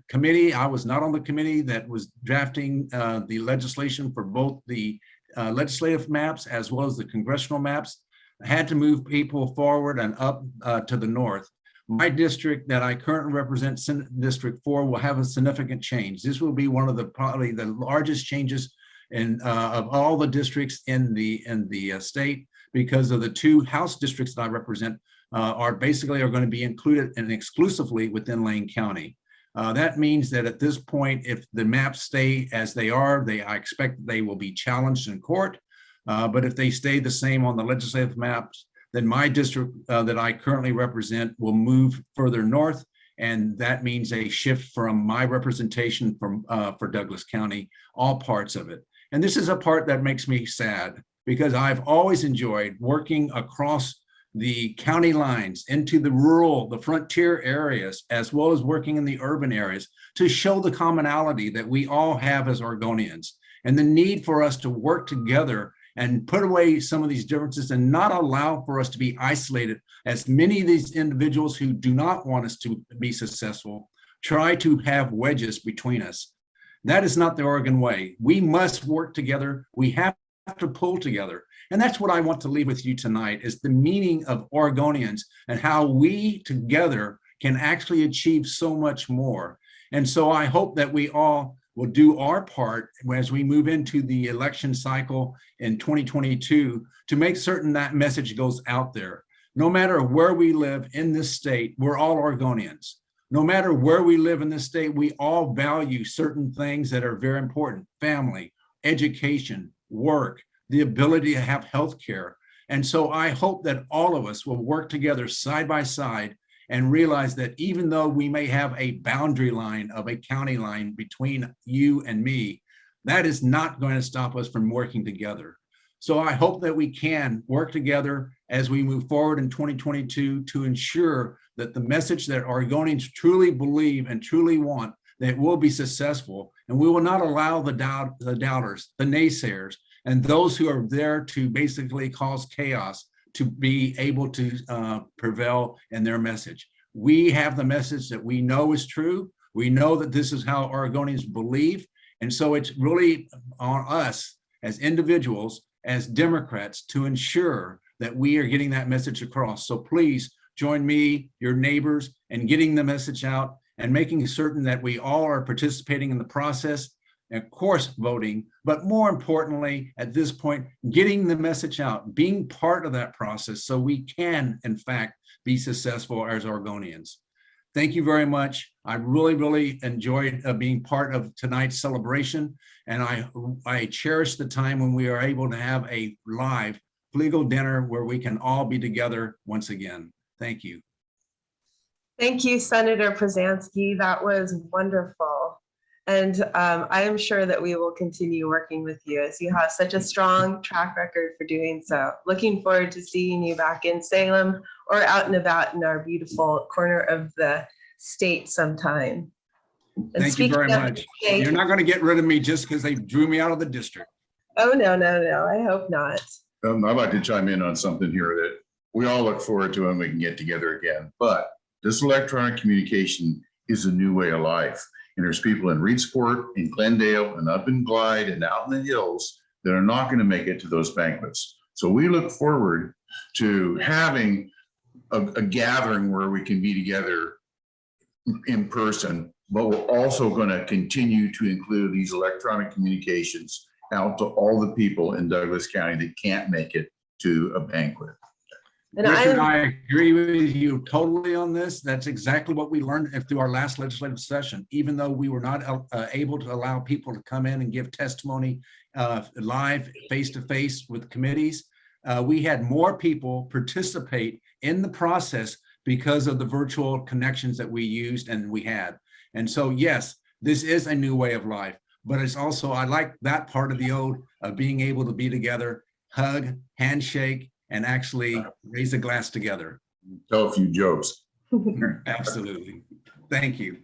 committee, I was not on the committee that was drafting the legislation for both the legislative maps as well as the congressional maps, had to move people forward and up to the north. My district that I currently represent, Senate District 4, will have a significant change. This will be one of probably the largest changes of all the districts in the state, because of the 2 House districts that I represent are going to be included and exclusively within Lane County. That means that at this point, if the maps stay as they are, I expect they will be challenged in court. But if they stay the same on the legislative maps, then my district that I currently represent will move further north. And that means a shift from my representation for Douglas County, all parts of it. And this is a part that makes me sad, because I've always enjoyed working across the county lines into the frontier areas, as well as working in the urban areas, to show the commonality that we all have as Oregonians and the need for us to work together and put away some of these differences and not allow for us to be isolated, as many of these individuals who do not want us to be successful try to have wedges between us. That is not the Oregon way. We must work together. We have to pull together. And that's what I want to leave with you tonight, is the meaning of Oregonians and how we together can actually achieve so much more. And so I hope that we all will do our part as we move into the election cycle in 2022 to make certain that message goes out there. No matter where we live in this state, we're all Oregonians. No matter where we live in this state, we all value certain things that are very important: family, education, work, the ability to have health care. And so I hope that all of us will work together side by side and realize that even though we may have a boundary line of a county line between you and me, that is not going to stop us from working together. So I hope that we can work together as we move forward in 2022 to ensure that the message that Oregonians truly believe and truly want, that will be successful. And we will not allow the doubters, the naysayers, and those who are there to basically cause chaos to be able to prevail in their message. We have the message that we know is true. We know that this is how Oregonians believe. And so it's really on us as individuals, as Democrats, to ensure that we are getting that message across. So please join me, your neighbors, in getting the message out and making certain that we all are participating in the process. And of course, voting, but more importantly, at this point, getting the message out, being part of that process so we can, in fact, be successful as Oregonians. Thank you very much. I really, really enjoyed being part of tonight's celebration. And I cherish the time when we are able to have a live Flegel dinner where we can all be together once again. Thank you. Thank you, Senator Przansky. That was wonderful. And I am sure that we will continue working with you, as you have such a strong track record for doing so. Looking forward to seeing you back in Salem or out and about in our beautiful corner of the state sometime. And Thank you very speaking of much. the state- You're not going to get rid of me just because they drew me out of the district. Oh, no, no, no, I hope not. I'd like to chime in on something here that we all look forward to when we can get together again. But this electronic communication is a new way of life. And there's people in Reedsport, in Glendale, and up in Glide, and out in the hills that are not going to make it to those banquets. So we look forward to having a gathering where we can be together in person, but we're also going to continue to include these electronic communications out to all the people in Douglas County that can't make it to a banquet. And Richard, I agree with you totally on this. That's exactly what we learned through our last legislative session. Even though we were not able to allow people to come in and give testimony live, face-to-face with committees, we had more people participate in the process because of the virtual connections that we used and we had. And so, yes, this is a new way of life, but it's also, I like that part of the ode of being able to be together, hug, handshake, and actually raise a glass together. Tell a few jokes. Absolutely. Thank you.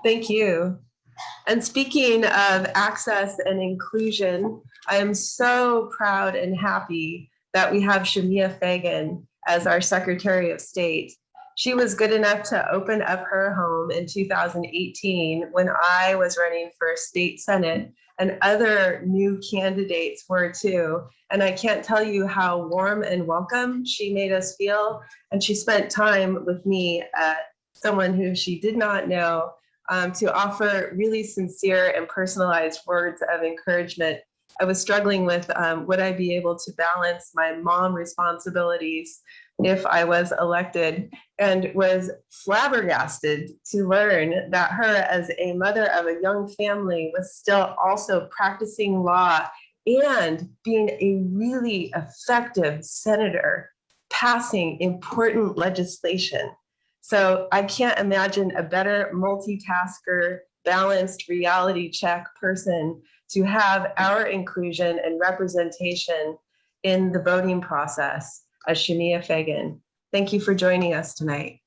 Thank you. And speaking of access and inclusion, I am so proud and happy that we have Shamia Fagan as our Secretary of State. She was good enough to open up her home in 2018 when I was running for state senate, and other new candidates were too. And I can't tell you how warm and welcome she made us feel. And she spent time with me, someone who she did not know, to offer really sincere and personalized words of encouragement. I was struggling with, would I be able to balance my mom responsibilities if I was elected, and was flabbergasted to learn that her, as a mother of a young family, was still also practicing law and being a really effective senator, passing important legislation. So I can't imagine a better multitasker, balanced reality check person to have our inclusion and representation in the voting process as Shamia Fagan. Thank you for joining us tonight.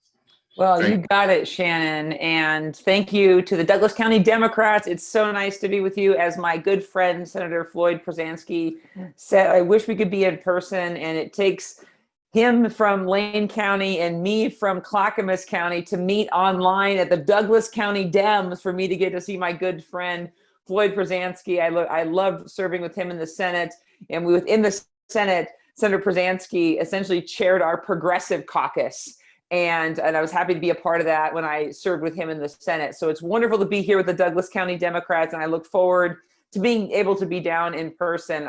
Well, you got it, Shannon. And thank you to the Douglas County Democrats. It's so nice to be with you. As my good friend, Senator Floyd Przansky said, I wish we could be in person, and it takes him from Lane County and me from Clackamas County to meet online at the Douglas County Dems for me to get to see my good friend, Floyd Przansky. I loved serving with him in the Senate. And within the Senate, Senator Przansky essentially chaired our progressive caucus. And I was happy to be a part of that when I served with him in the Senate. So it's wonderful to be here with the Douglas County Democrats, and I look forward to being able to be down in person.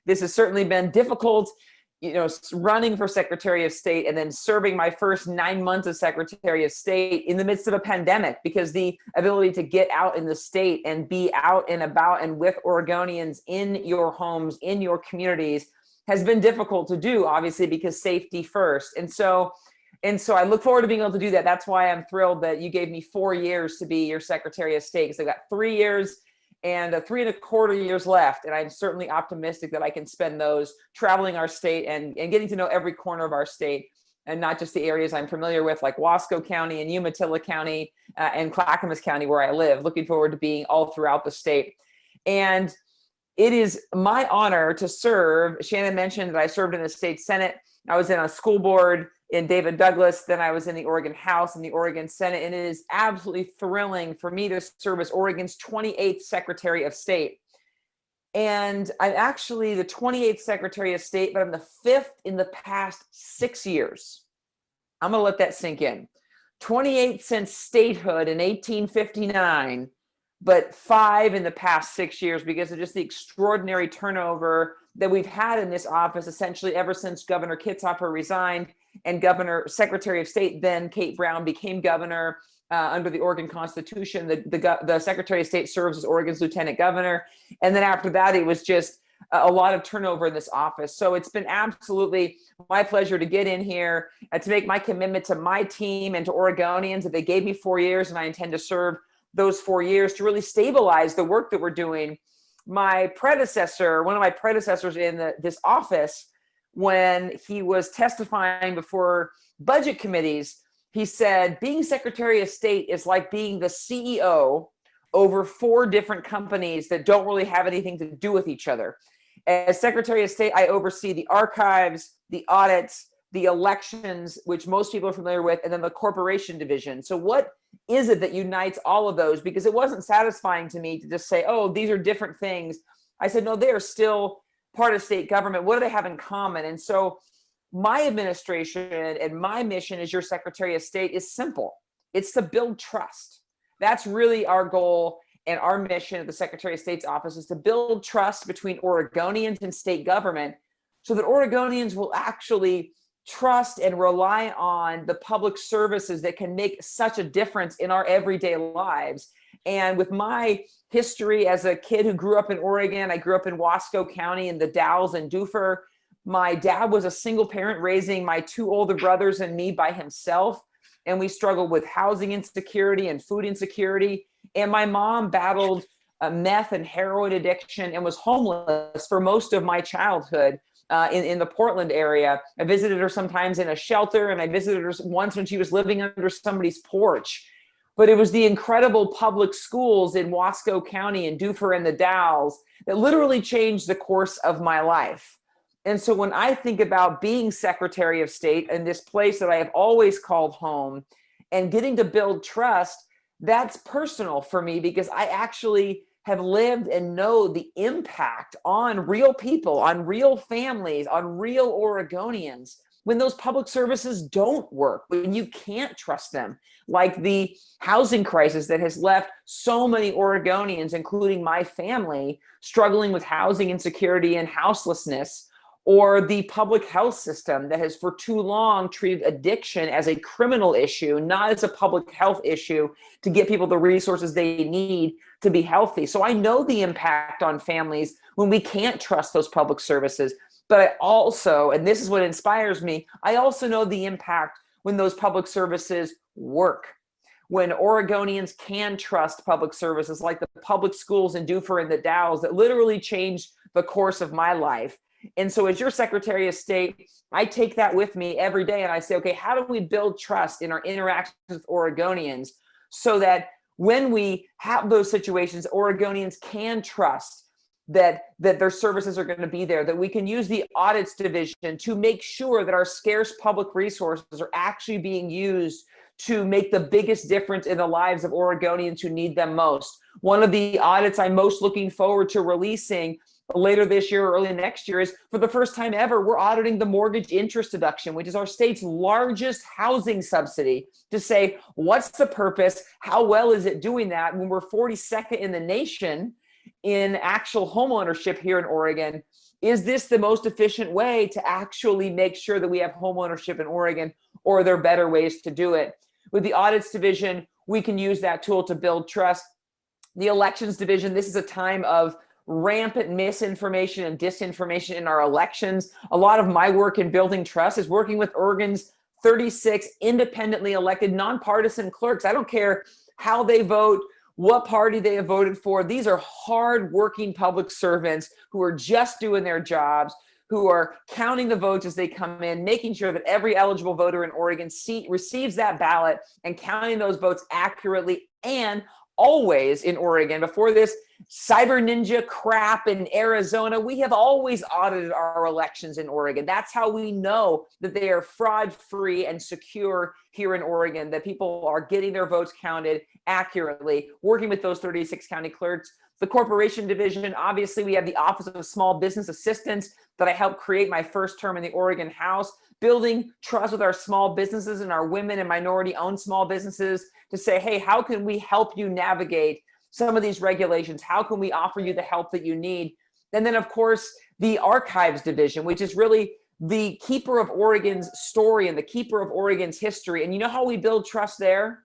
This has certainly been difficult, running for Secretary of State and then serving my first 9 months as Secretary of State in the midst of a pandemic, because the ability to get out in the state and be out and about and with Oregonians in your homes, in your communities, has been difficult to do, obviously, because safety first. And so I look forward to being able to do that. That's why I'm thrilled that you gave me 4 years to be your Secretary of State, because I've got 3 years and 3.25 years left. And I'm certainly optimistic that I can spend those traveling our state and getting to know every corner of our state, and not just the areas I'm familiar with, like Wasco County and Umatilla County and Clackamas County, where I live. Looking forward to being all throughout the state. And it is my honor to serve. Shannon mentioned that I served in the state Senate. I was in a school board in David Douglas. Then I was in the Oregon House and the Oregon Senate. And it is absolutely thrilling for me to serve as Oregon's 28th Secretary of State. And I'm actually the 28th Secretary of State, but I'm the 5th in the past 6 years. I'm going to let that sink in. 28 since statehood in 1859, but 5 in the past 6 years, because of just the extraordinary turnover that we've had in this office, essentially ever since Governor Kitzhafer resigned and Secretary of State, then Kate Brown, became governor under the Oregon Constitution. The Secretary of State serves as Oregon's lieutenant governor. And then after that, it was just a lot of turnover in this office. So it's been absolutely my pleasure to get in here and to make my commitment to my team and to Oregonians that they gave me 4 years, and I intend to serve those 4 years to really stabilize the work that we're doing. My predecessor, one of my predecessors in this office, when he was testifying before budget committees, he said, being Secretary of State is like being the CEO over 4 different companies that don't really have anything to do with each other. As Secretary of State, I oversee the archives, the audits, the elections, which most people are familiar with, and then the corporation division. So what is it that unites all of those? Because it wasn't satisfying to me to just say, oh, these are different things. I said, no, they are still part of state government. What do they have in common? And so my administration and my mission as your Secretary of State is simple. It's to build trust. That's really our goal, and our mission at the Secretary of State's office is to build trust between Oregonians and state government, so that Oregonians will actually trust and rely on the public services that can make such a difference in our everyday lives. And with my history as a kid who grew up in Oregon, I grew up in Wasco County in the Dalles and Dufur. My dad was a single parent raising my 2 older brothers and me by himself. And we struggled with housing insecurity and food insecurity. And my mom battled meth and heroin addiction and was homeless for most of my childhood. In the Portland area. I visited her sometimes in a shelter, and I visited her once when she was living under somebody's porch. But it was the incredible public schools in Wasco County and Dufur and the Dalles that literally changed the course of my life. And so when I think about being Secretary of State in this place that I have always called home and getting to build trust, that's personal for me, because I actually have lived and know the impact on real people, on real families, on real Oregonians, when those public services don't work, when you can't trust them, like the housing crisis that has left so many Oregonians, including my family, struggling with housing insecurity and houselessness, or the public health system that has for too long treated addiction as a criminal issue, not as a public health issue, to get people the resources they need to be healthy. So I know the impact on families when we can't trust those public services. But I also, and this is what inspires me, I also know the impact when those public services work. When Oregonians can trust public services like the public schools in Dufur and the Dalles that literally changed the course of my life. And so as your Secretary of State, I take that with me every day, and I say, okay, how do we build trust in our interactions with Oregonians so that when we have those situations, Oregonians can trust that their services are going to be there, that we can use the audits division to make sure that our scarce public resources are actually being used to make the biggest difference in the lives of Oregonians who need them most. One of the audits I'm most looking forward to releasing later this year or early next year is, for the first time ever, we're auditing the mortgage interest deduction, which is our state's largest housing subsidy, to say, what's the purpose? How well is it doing that when we're 42nd in the nation in actual home ownership here in Oregon? Is this the most efficient way to actually make sure that we have home ownership in Oregon, or are there better ways to do it? With the audits division, we can use that tool to build trust. The elections division, this is a time of rampant misinformation and disinformation in our elections. A lot of my work in building trust is working with Oregon's 36 independently elected nonpartisan clerks. I don't care how they vote, what party they have voted for. These are hard-working public servants who are just doing their jobs, who are counting the votes as they come in, making sure that every eligible voter in Oregon receives that ballot, and counting those votes accurately. And always in Oregon, before this cyber ninja crap in Arizona, we have always audited our elections in Oregon. That's how we know that they are fraud-free and secure here in Oregon, that people are getting their votes counted accurately, working with those 36 county clerks. The corporation division, obviously, we have the Office of Small Business Assistance that I helped create my first term in the Oregon House, building trust with our small businesses and our women and minority-owned small businesses to say, hey, how can we help you navigate some of these regulations? How can we offer you the help that you need? And then, of course, the archives division, which is really the keeper of Oregon's story and the keeper of Oregon's history. And you know how we build trust there?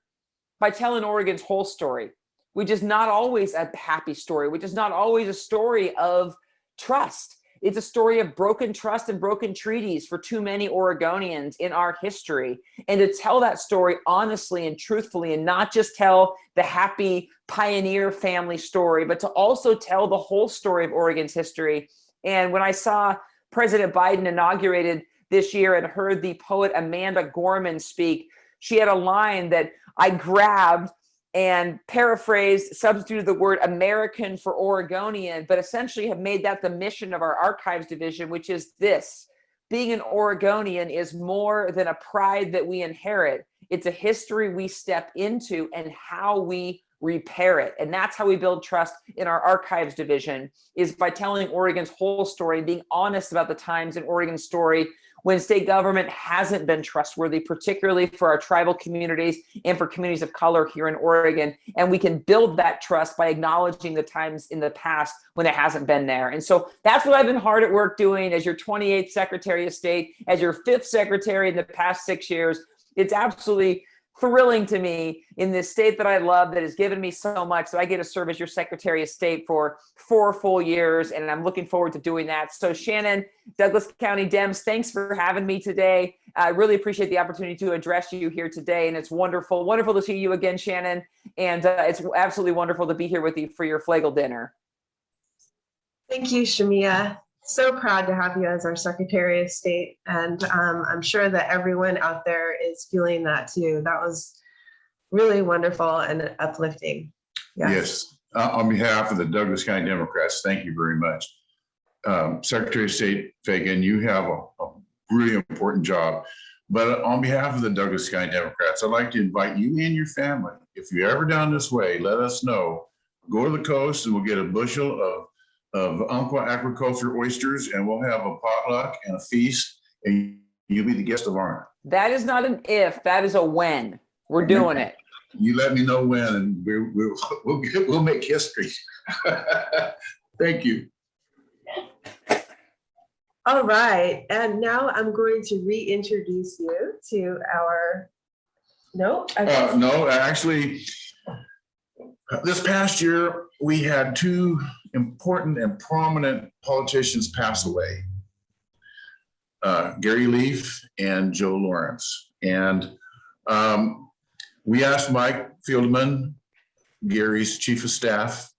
By telling Oregon's whole story, which is not always a happy story, which is not always a story of trust. It's a story of broken trust and broken treaties for too many Oregonians in our history. And to tell that story honestly and truthfully, and not just tell the happy pioneer family story, but to also tell the whole story of Oregon's history. And when I saw President Biden inaugurated this year and heard the poet Amanda Gorman speak, she had a line that I grabbed and paraphrased, substituted the word American for Oregonian, but essentially have made that the mission of our archives division, which is this: being an Oregonian is more than a pride that we inherit. It's a history we step into and how we repair it. And that's how we build trust in our archives division, is by telling Oregon's whole story, being honest about the times in Oregon's story when state government hasn't been trustworthy, particularly for our tribal communities and for communities of color here in Oregon. And we can build that trust by acknowledging the times in the past when it hasn't been there. And so that's what I've been hard at work doing as your 28th Secretary of State, as your 5th Secretary in the past 6 years. It's absolutely thrilling to me in this state that I love, that has given me so much, that I get to serve as your Secretary of State for 4 full years, and I'm looking forward to doing that. So Shannon, Douglas County Dems, thanks for having me today. I really appreciate the opportunity to address you here today, and it's wonderful to see you again, Shannon, and it's absolutely wonderful to be here with you for your Flegel dinner. Thank you, Shamia. So proud to have you as our Secretary of State. And I'm sure that everyone out there is feeling that too. That was really wonderful and uplifting. Yes. On behalf of the Douglas County Democrats, thank you very much. Secretary of State Fagan, you have a really important job. But on behalf of the Douglas County Democrats, I'd like to invite you and your family, if you're ever down this way, let us know. Go to the coast and we'll get a bushel of Umpqua aquaculture oysters, and we'll have a potluck and a feast, and you'll be the guest of honor. That is not an if, that is a when. We're doing it. You let me know when, and we'll make history. Thank you. All right, and now I'm going to reintroduce you to our, no, actually, this past year, we had 2 important and prominent politicians pass away. Gary Leaf and Joe Lawrence. And we asked Mike Fieldman, Gary's chief of staff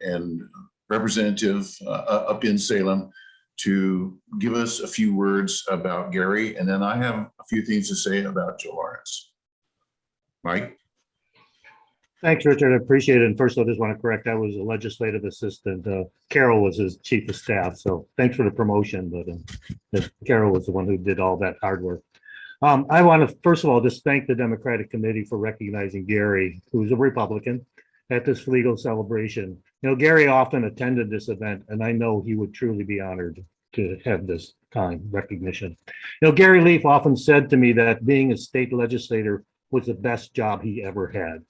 and representative up in Salem, to give us a few words about Gary. And then I have a few things to say about Joe Lawrence. Mike? Thanks, Richard. I appreciate it. And first, I just want to correct, I was a legislative assistant. Carol was his chief of staff. So thanks for the promotion. But Carol was the one who did all that hard work. I want to, first of all, just thank the Democratic Committee for recognizing Gary, who's a Republican, at this Flegel celebration. You know, Gary often attended this event, and I know he would truly be honored to have this time recognition. You know, Gary Leaf often said to me that being a state legislator was the best job he ever had.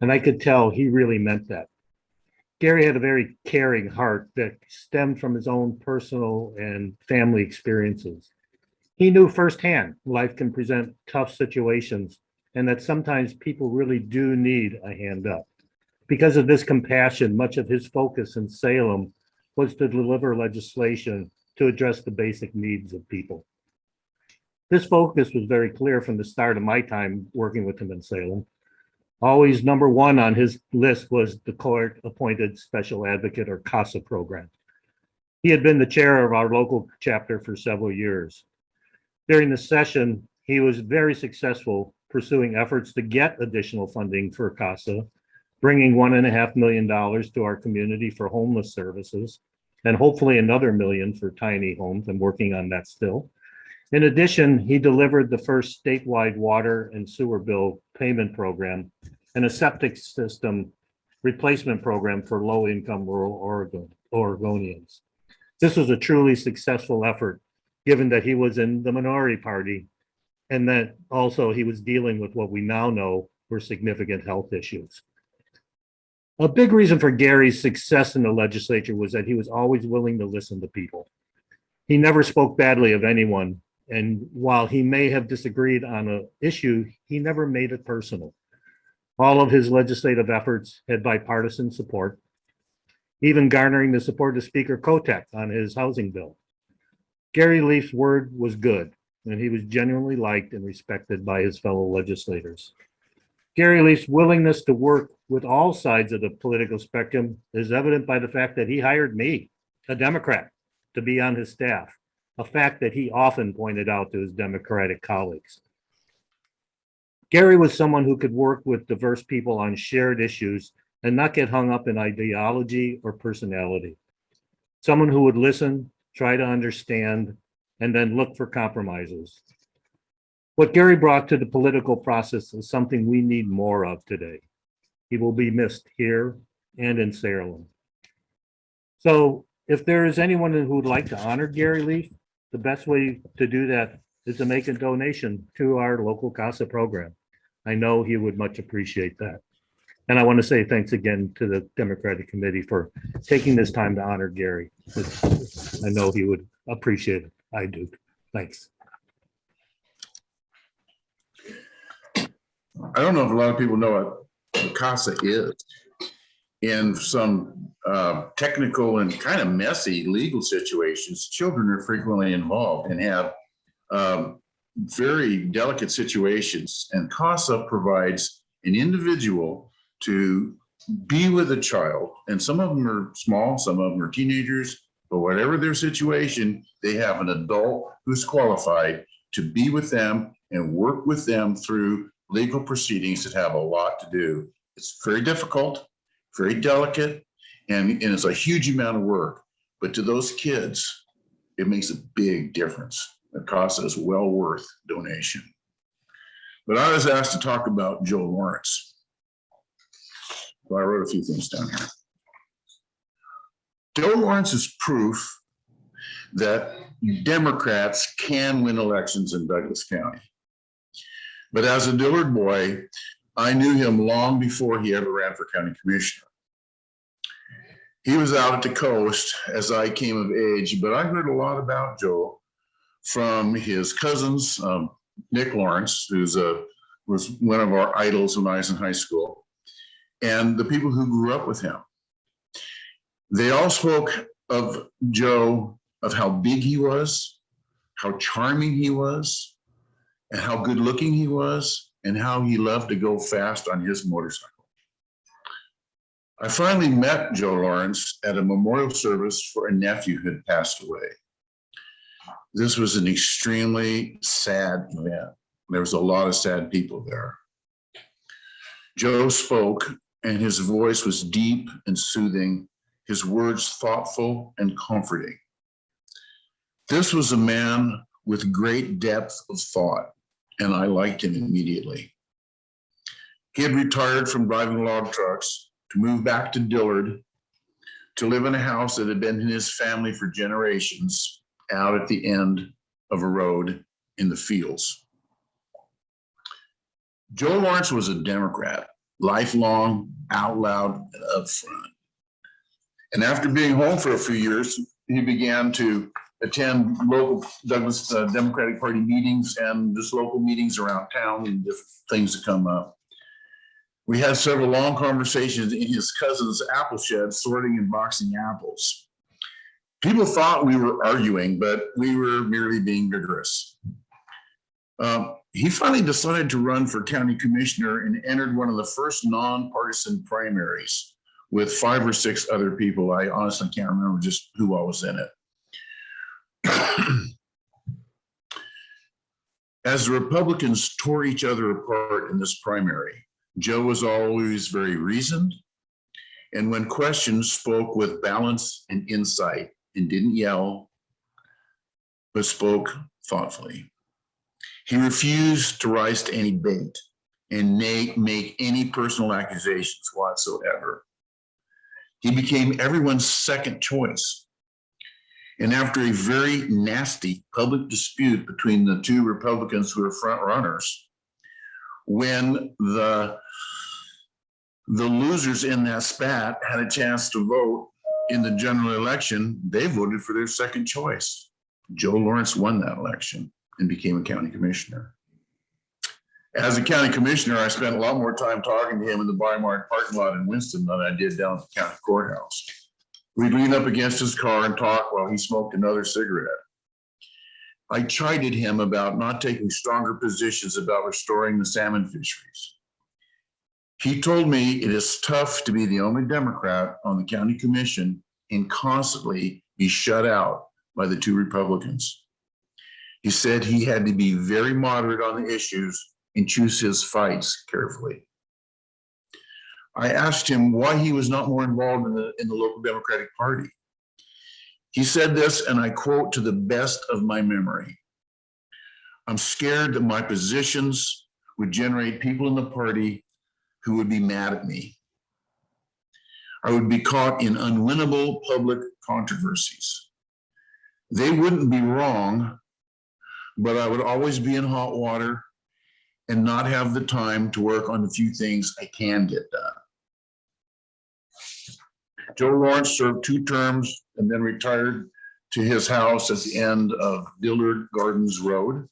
And I could tell he really meant that. Gary had a very caring heart that stemmed from his own personal and family experiences. He knew firsthand life can present tough situations and that sometimes people really do need a hand up. Because of this compassion, much of his focus in Salem was to deliver legislation to address the basic needs of people. This focus was very clear from the start of my time working with him in Salem. Always number one on his list was the court-appointed special advocate or CASA program. He had been the chair of our local chapter for several years. During the session, he was very successful pursuing efforts to get additional funding for CASA, bringing $1.5 million to our community for homeless services, and hopefully another $1 million for tiny homes. I'm working on that still. In addition, he delivered the first statewide water and sewer bill payment program and a septic system replacement program for low-income rural Oregonians. This was a truly successful effort, given that he was in the minority party and that also he was dealing with what we now know were significant health issues. A big reason for Gary's success in the legislature was that he was always willing to listen to people. He never spoke badly of anyone, and while he may have disagreed on an issue, he never made it personal. All of his legislative efforts had bipartisan support, even garnering the support of Speaker Kotek on his housing bill. Gary Leaf's word was good, and he was genuinely liked and respected by his fellow legislators. Gary Leaf's willingness to work with all sides of the political spectrum is evident by the fact that he hired me, a Democrat, to be on his staff, a fact that he often pointed out to his Democratic colleagues. Gary was someone who could work with diverse people on shared issues and not get hung up in ideology or personality. Someone who would listen, try to understand, and then look for compromises. What Gary brought to the political process is something we need more of today. He will be missed here and in Salem. So if there is anyone who would like to honor Gary Leaf, the best way to do that is to make a donation to our local CASA program. I know he would much appreciate that. And I want to say thanks again to the Democratic Committee for taking this time to honor Gary. I know he would appreciate it. I do. Thanks. I don't know if a lot of people know what CASA is. In some technical and kind of messy legal situations, children are frequently involved and have very delicate situations. And CASA provides an individual to be with a child. And some of them are small, some of them are teenagers, but whatever their situation, they have an adult who's qualified to be with them and work with them through legal proceedings that have a lot to do. It's very difficult, very delicate, and it's a huge amount of work. But to those kids, it makes a big difference. The cost is well worth donation. But I was asked to talk about Joe Lawrence. So I wrote a few things down here. Joe Lawrence is proof that Democrats can win elections in Douglas County. But as a Dillard boy, I knew him long before he ever ran for county commissioner. He was out at the coast as I came of age, but I heard a lot about Joe from his cousins, Nick Lawrence, who was one of our idols when I was in high school, and the people who grew up with him. They all spoke of Joe, of how big he was, how charming he was, and how good looking he was, and how he loved to go fast on his motorcycle. I finally met Joe Lawrence at a memorial service for a nephew who had passed away. This was an extremely sad event. There was a lot of sad people there. Joe spoke, and his voice was deep and soothing, his words thoughtful and comforting. This was a man with great depth of thought, and I liked him immediately. He had retired from driving log trucks to to move back to Dillard to live in a house that had been in his family for generations out at the end of a road in the fields. Joe Lawrence was a Democrat, lifelong, out loud, and upfront. And after being home for a few years, he began to attend local Douglas Democratic Party meetings and just local meetings around town and different things that come up. We had several long conversations in his cousin's apple shed, sorting and boxing apples. People thought we were arguing, but we were merely being vigorous. He finally decided to run for county commissioner and entered one of the first nonpartisan primaries with 5 or 6 other people. I honestly can't remember just who all was in it. As the Republicans tore each other apart in this primary, Joe was always very reasoned, and when questioned, spoke with balance and insight and didn't yell, but spoke thoughtfully. He refused to rise to any bait and make any personal accusations whatsoever. He became everyone's second choice. And after a very nasty public dispute between the 2 Republicans who were front runners, when the losers in that spat had a chance to vote in the general election, they voted for their second choice. Joe Lawrence won that election and became a county commissioner. As a county commissioner, I spent a lot more time talking to him in the Bimart parking lot in Winston than I did down at the county courthouse. We'd lean up against his car and talk while he smoked another cigarette. I chided him about not taking stronger positions about restoring the salmon fisheries. He told me it is tough to be the only Democrat on the county commission and constantly be shut out by the 2 Republicans. He said he had to be very moderate on the issues and choose his fights carefully. I asked him why he was not more involved in the local Democratic Party. He said this, and I quote to the best of my memory: "I'm scared that my positions would generate people in the party who would be mad at me. I would be caught in unwinnable public controversies. They wouldn't be wrong, but I would always be in hot water and not have the time to work on the few things I can get done." Joe Lawrence served 2 terms and then retired to his house at the end of Dillard Gardens Road.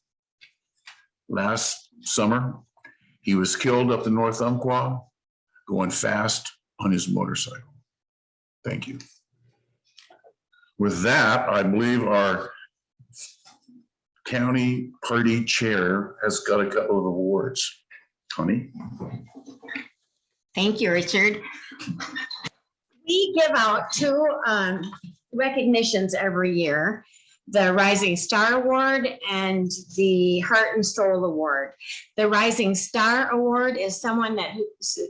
Last summer, he was killed up the North Umpqua, going fast on his motorcycle. Thank you. With that, I believe our county party chair has got a couple of awards. Connie? Thank you, Richard. We give out 2 recognitions every year: the Rising Star Award and the Heart and Soul Award. The Rising Star Award is someone that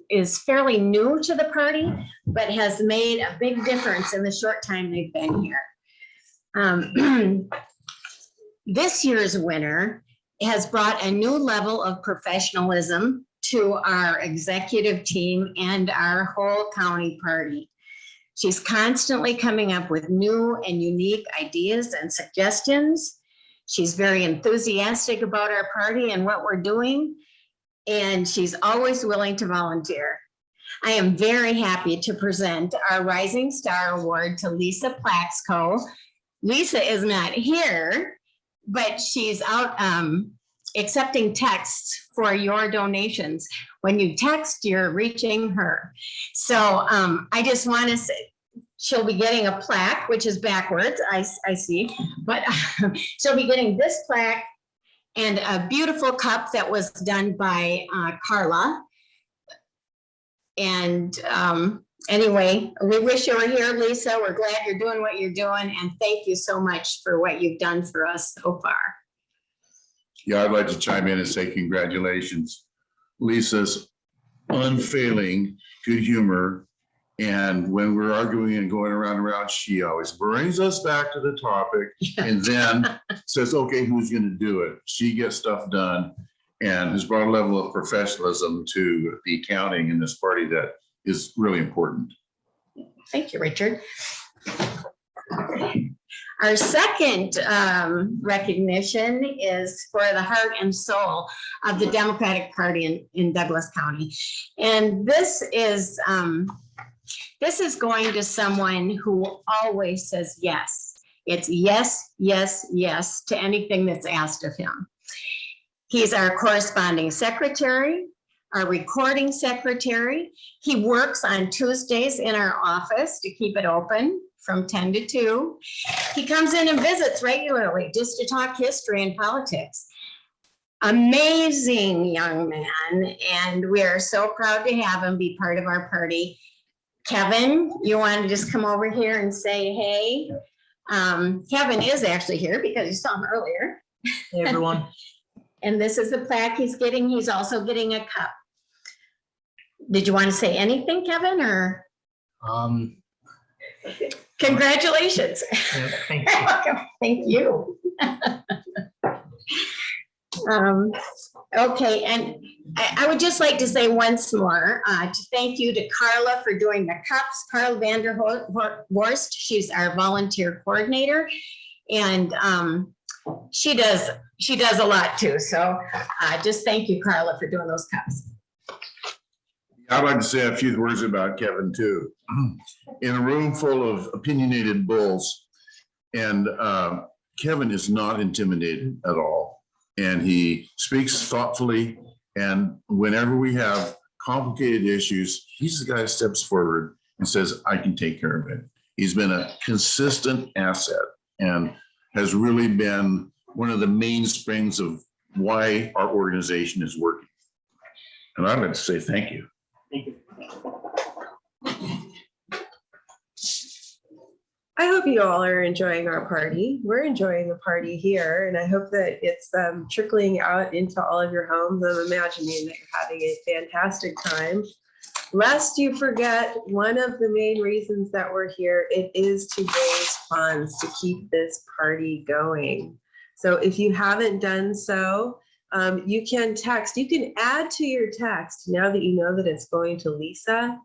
is fairly new to the party, but has made a big difference in the short time they've been here. This year's winner has brought a new level of professionalism to our executive team and our whole county party. She's constantly coming up with new and unique ideas and suggestions. She's very enthusiastic about our party and what we're doing, and she's always willing to volunteer. I am very happy to present our Rising Star Award to Lisa Plaxco. Lisa is not here, but she's out accepting texts for your donations. When you text, you're reaching her. So I just want to say, she'll be getting a plaque, which is backwards, I see, but she'll be getting this plaque and a beautiful cup that was done by Carla. And anyway, we wish you were here, Lisa. We're glad you're doing what you're doing, and thank you so much for what you've done for us so far. Yeah, I'd like to chime in and say congratulations. Lisa's unfailing good humor, and when we're arguing and going around and around, she always brings us back to the topic and then says, okay, who's going to do it? She gets stuff done and has brought a level of professionalism to the accounting in this party that is really important. Thank you, Richard. Our second recognition is for the heart and soul of the Democratic Party in Douglas County. And this is going to someone who always says yes. It's yes, yes, yes to anything that's asked of him. He's our corresponding secretary, our recording secretary. He works on Tuesdays in our office to keep it open from 10 to 2. He comes in and visits regularly just to talk history and politics. Amazing young man, and we are so proud to have him be part of our party. Kevin, you want to just come over here and say hey? Kevin is actually here because you saw him earlier. Hey, everyone. And this is the plaque he's getting. He's also getting a cup. Did you want to say anything, Kevin, or? Congratulations. Yeah, thank you. Thank you. Okay, and I would just like to say once more, to thank you to Carla for doing the cups, Carla Vanderhorst. She's our volunteer coordinator, and she does a lot too. So just thank you, Carla, for doing those cups. I'd like to say a few words about Kevin too. In a room full of opinionated bulls, and Kevin is not intimidated at all. And he speaks thoughtfully. And whenever we have complicated issues, he's the guy that steps forward and says, I can take care of it. He's been a consistent asset and has really been one of the mainsprings of why our organization is working. And I'd like to say thank you. Thank you. I hope you all are enjoying our party. We're enjoying the party here, and I hope that it's trickling out into all of your homes. I'm imagining that you're having a fantastic time. Lest you forget, one of the main reasons that we're here, it is to raise funds to keep this party going. So if you haven't done so, you can text. You can add to your text now that you know that it's going to Lisa,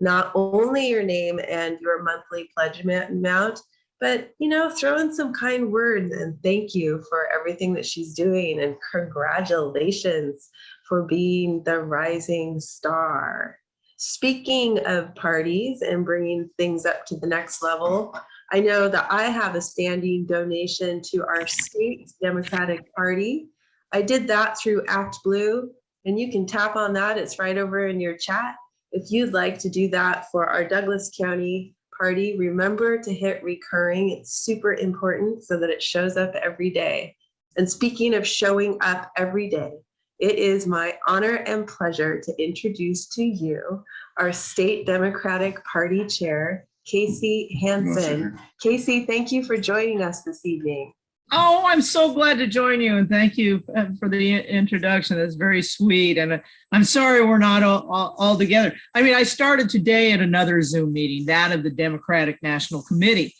not only your name and your monthly pledge amount, but throw in some kind words and thank you for everything that she's doing and congratulations for being the rising star. Speaking of parties and bringing things up to the next level, I know that I have a standing donation to our state Democratic Party. I did that through Act Blue, and you can tap on that. It's right over in your chat. If you'd like to do that for our Douglas County party, remember to hit recurring. It's super important so that it shows up every day. And speaking of showing up every day, it is my honor and pleasure to introduce to you our state Democratic Party chair, Casey Hansen. Casey, thank you for joining us this evening. Oh, I'm so glad to join you, and thank you for the introduction. That's very sweet, and I'm sorry we're not all together. I mean, I started today at another Zoom meeting, that of the Democratic National Committee.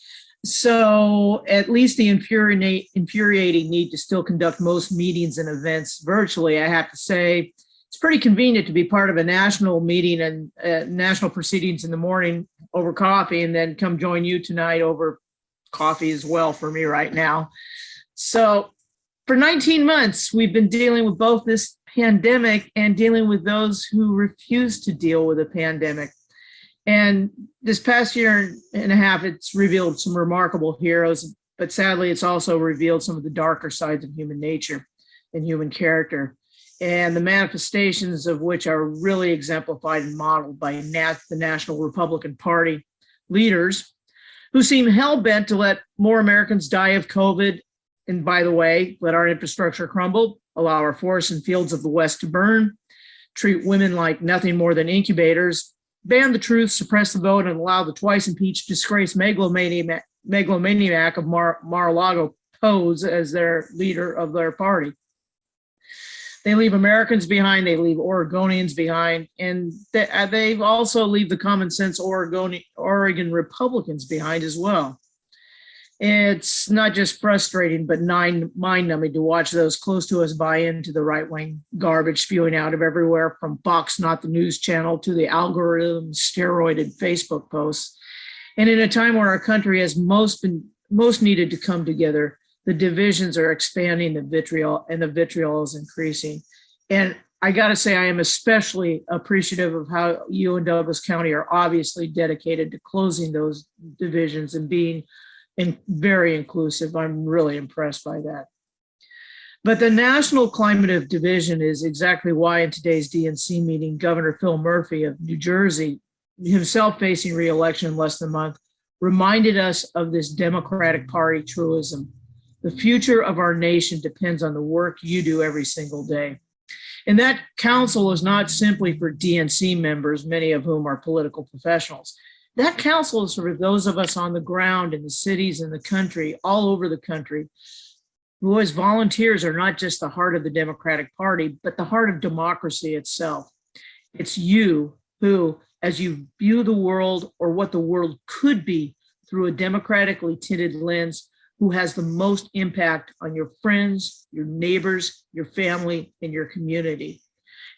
So at least the infuriating need to still conduct most meetings and events virtually, I have to say, it's pretty convenient to be part of a national meeting and national proceedings in the morning over coffee, and then come join you tonight over coffee as well for me right now. So for 19 months, we've been dealing with both this pandemic and dealing with those who refuse to deal with a pandemic. And this past year and a half, it's revealed some remarkable heroes, but sadly, it's also revealed some of the darker sides of human nature and human character, and the manifestations of which are really exemplified and modeled by the National Republican Party leaders who seem hell-bent to let more Americans die of COVID. And by the way, let our infrastructure crumble, allow our forests and fields of the West to burn, treat women like nothing more than incubators, ban the truth, suppress the vote, and allow the twice impeached disgraced megalomaniac of Mar-a-Lago pose as their leader of their party. They leave Americans behind, they leave Oregonians behind, and they also leave the common sense Oregon Republicans behind as well. It's not just frustrating, but mind-numbing to watch those close to us buy into the right-wing garbage spewing out of everywhere, from Fox Not the News Channel to the algorithm steroided Facebook posts. And in a time where our country has most needed to come together, the divisions are expanding, the vitriol is increasing. And I got to say, I am especially appreciative of how you and Douglas County are obviously dedicated to closing those divisions and being very inclusive. I'm really impressed by that. But the national climate of division is exactly why in today's DNC meeting, Governor Phil Murphy of New Jersey, himself facing re-election in less than a month, reminded us of this Democratic Party truism. The future of our nation depends on the work you do every single day. And that council is not simply for DNC members, many of whom are political professionals. That council is for those of us on the ground in the cities and the country, all over the country, who as volunteers are not just the heart of the Democratic Party, but the heart of democracy itself. It's you who, as you view the world or what the world could be through a democratically tinted lens, who has the most impact on your friends, your neighbors, your family, and your community.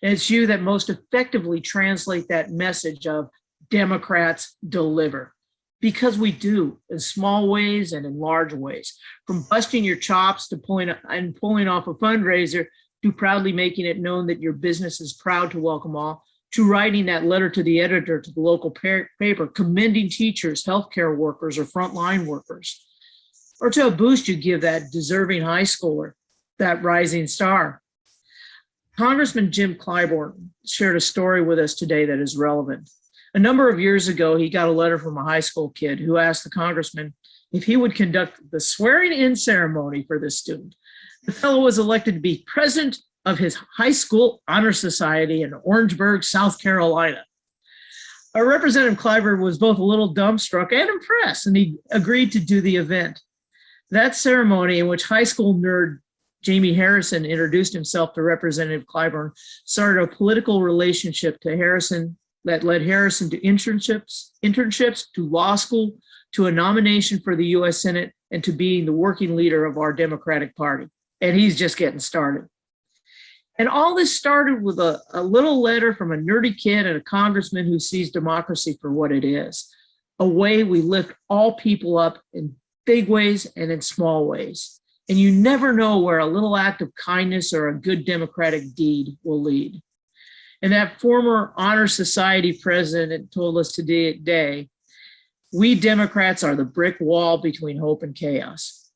And it's you that most effectively translate that message of Democrats deliver, because we do in small ways and in large ways, from busting your chops to pulling off a fundraiser to proudly making it known that your business is proud to welcome all, to writing that letter to the editor to the local paper, commending teachers, healthcare workers, or frontline workers, or to a boost you give that deserving high schooler, that rising star. Congressman Jim Clyburn shared a story with us today that is relevant. A number of years ago, he got a letter from a high school kid who asked the congressman if he would conduct the swearing-in ceremony for this student. The fellow was elected to be president of his high school honor society in Orangeburg, South Carolina. Our Representative Clyburn was both a little dumbstruck and impressed, and he agreed to do the event. That ceremony, in which high school nerd Jamie Harrison introduced himself to Representative Clyburn, started a political relationship to Harrison that led Harrison to internships to law school, to a nomination for the US Senate, and to being the working leader of our Democratic Party. And he's just getting started. And all this started with a little letter from a nerdy kid and a congressman who sees democracy for what it is, a way we lift all people up in big ways and in small ways. And you never know where a little act of kindness or a good democratic deed will lead. And that former honor society president told us today, we Democrats are the brick wall between hope and chaos.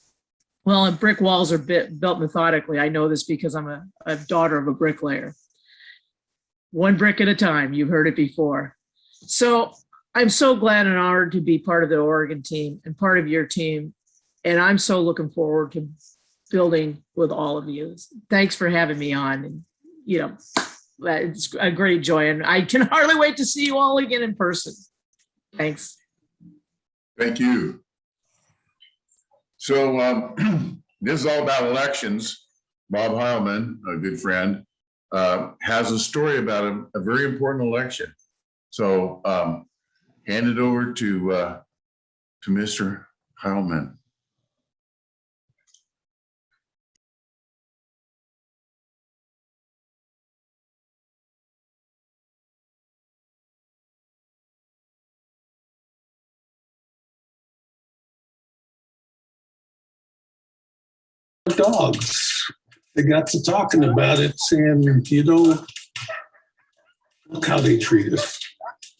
Well, and brick walls are built methodically. I know this because I'm a daughter of a bricklayer. One brick at a time, you've heard it before. So I'm so glad and honored to be part of the Oregon team and part of your team. And I'm so looking forward to building with all of you. Thanks for having me on. And, you know, it's a great joy, and I can hardly wait to see you all again in person. Thanks. Thank you. So this is all about elections. Bob Heilman, a good friend, has a story about a very important election. So hand it over to Mr. Heilman. Dogs. They got to talking about it, saying, you know, look how they treat us.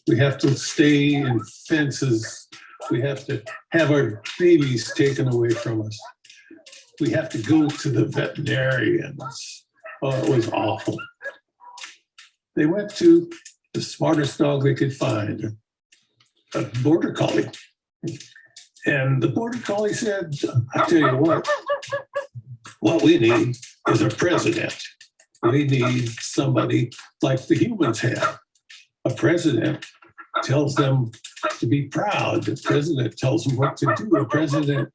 We have to stay in fences. We have to have our babies taken away from us. We have to go to the veterinarians. Oh, it was awful. They went to the smartest dog they could find, a border collie. And the border collie said, I tell you what we need is a president. We need somebody like the humans have. A president tells them to be proud. The president tells them what to do. A president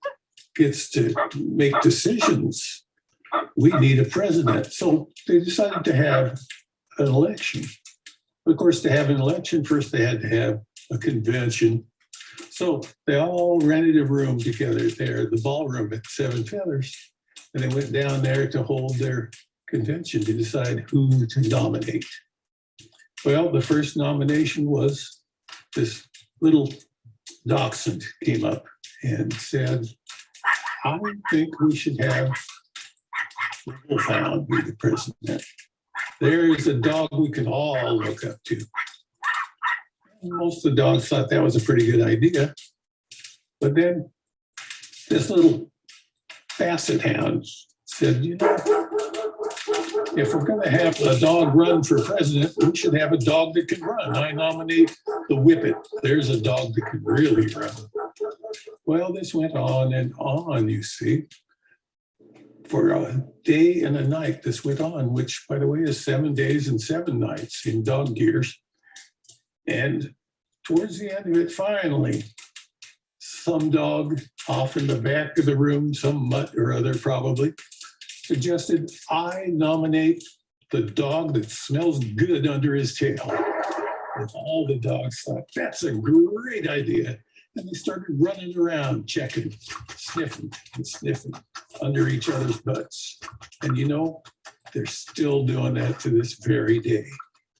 gets to make decisions. We need a president. So they decided to have an election. Of course, to have an election, first they had to have a convention. So they all rented a room together there, the ballroom at Seven Feathers. And they went down there to hold their convention to decide who to nominate. Well, the first nomination was this little dachshund came up and said, I think we should have Wolfhound be the president. There is a dog we can all look up to. Most of the dogs thought that was a pretty good idea. But then this little basset hound said, you know, if we're going to have a dog run for president, we should have a dog that can run. I nominate the Whippet. There's a dog that can really run. Well, this went on and on, you see. For a day and a night, this went on, which, by the way, is 7 days and 7 nights in dog years. And towards the end of it, finally, some dog off in the back of the room, some mutt or other probably, suggested I nominate the dog that smells good under his tail. And all the dogs thought, that's a great idea. And they started running around, checking, sniffing and sniffing under each other's butts. And you know, they're still doing that to this very day.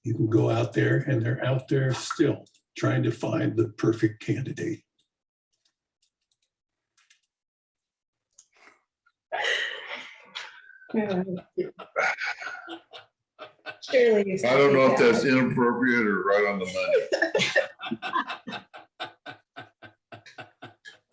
You can go out there and they're out there still trying to find the perfect candidate. Surely. I don't know if that's inappropriate or right on the money.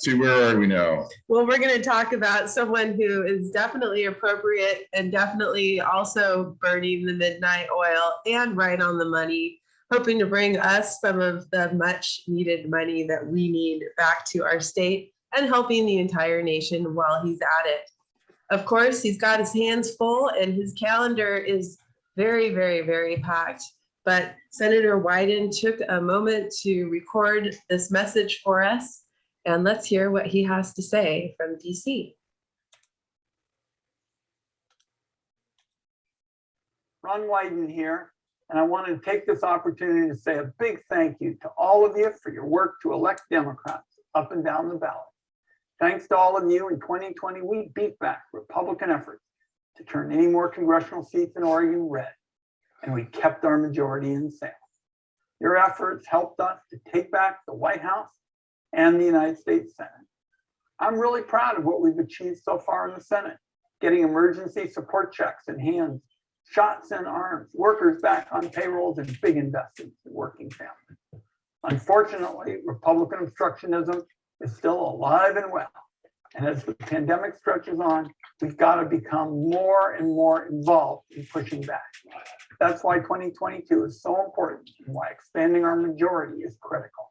See, where are we now? Well, we're going to talk about someone who is definitely appropriate and definitely also burning the midnight oil and right on the money, hoping to bring us some of the much needed money that we need back to our state and helping the entire nation while he's at it. Of course, he's got his hands full and his calendar is very, very, very packed. But Senator Wyden took a moment to record this message for us. And let's hear what he has to say from DC. Ron Wyden here, and I want to take this opportunity to say a big thank you to all of you for your work to elect Democrats up and down the ballot. Thanks to all of you, in 2020, we beat back Republican efforts to turn any more congressional seats in Oregon red, and we kept our majority in Salem. Your efforts helped us to take back the White House and the United States Senate. I'm really proud of what we've achieved so far in the Senate, getting emergency support checks in hands, shots in arms, workers back on payrolls, and big investments in working families. Unfortunately, Republican obstructionism is still alive and well. And as the pandemic stretches on, we've got to become more and more involved in pushing back. That's why 2022 is so important and why expanding our majority is critical.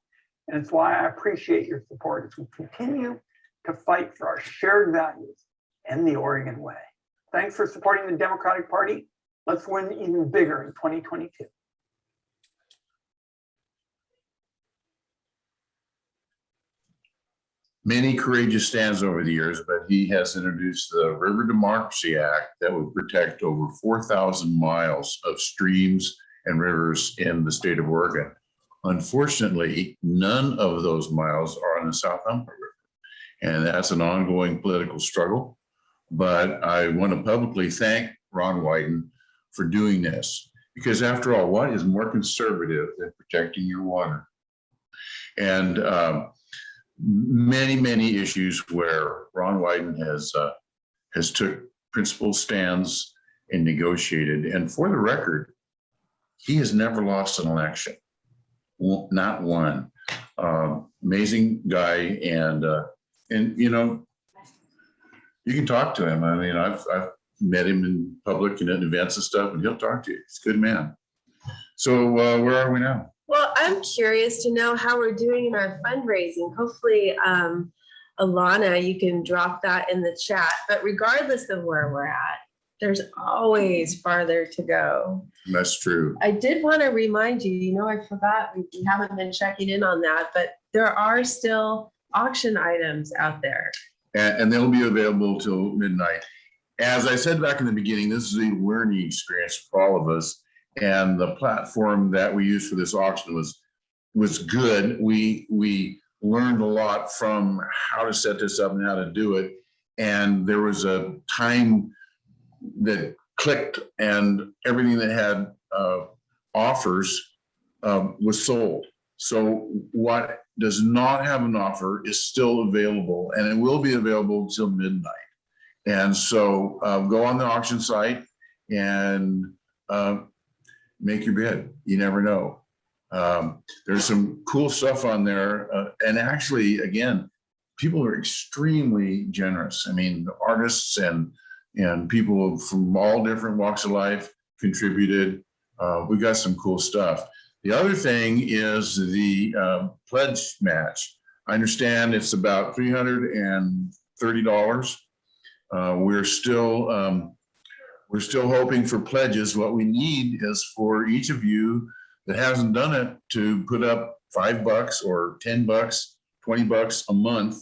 And it's why I appreciate your support as we continue to fight for our shared values and the Oregon way. Thanks for supporting the Democratic Party. Let's win even bigger in 2022. Many courageous stands over the years, but he has introduced the River Democracy Act that would protect over 4,000 miles of streams and rivers in the state of Oregon. Unfortunately, none of those miles are on the South Umpqua River, and that's an ongoing political struggle. But I want to publicly thank Ron Wyden for doing this, because after all, what is more conservative than protecting your water? And many issues where Ron Wyden has took principled stands and negotiated. And for the record, he has never lost an election. Not one. Amazing guy, and you know, you can talk to him. I mean, I've met him in public and at events and stuff, and he'll talk to you. He's a good man. So where are we now? Well, I'm curious to know how we're doing in our fundraising. Hopefully, Alana, you can drop that in the chat. But regardless of where we're at, there's always farther to go. That's true. I did want to remind you, you know, I forgot, we haven't been checking in on that, but there are still auction items out there. And they'll be available till midnight. As I said back in the beginning, this is a learning experience for all of us. And the platform that we used for this auction was good. We learned a lot from how to set this up and how to do it. And there was a time that clicked, and everything that had offers was sold. So what does not have an offer is still available, and it will be available until midnight. And so go on the auction site and make your bid. You never know. There's some cool stuff on there. And actually, again, people are extremely generous. I mean, the artists and people from all different walks of life contributed. We got some cool stuff. The other thing is the pledge match. I understand it's about $330. We're still hoping for pledges. What we need is for each of you that hasn't done it to put up $5 or $10, $20 a month,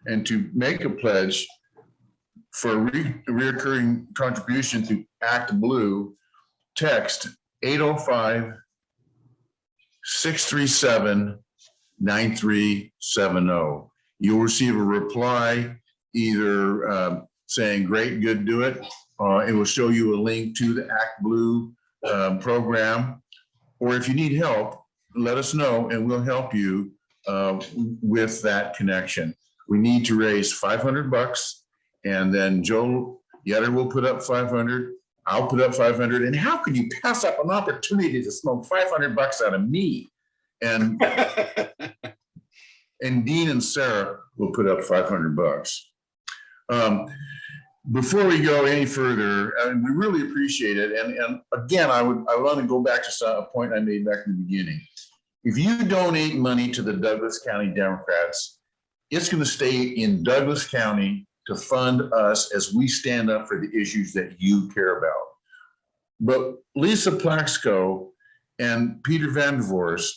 and to make a pledge for a reoccurring contribution to Act Blue. Text 805-637-9370. You'll receive a reply either saying, great, good, do it. It will show you a link to the Act Blue program. Or if you need help, let us know and we'll help you with that connection. We need to raise $500, and then Joe Yetter will put up 500. I'll put up 500. And how could you pass up an opportunity to smoke $500 out of me? And and Dean and Sarah will put up $500. Before we go any further, we really appreciate it. And again, I want to go back to a point I made back in the beginning. If you donate money to the Douglas County Democrats, it's going to stay in Douglas County to fund us as we stand up for the issues that you care about. But Lisa Plaxco and Peter Van Vorst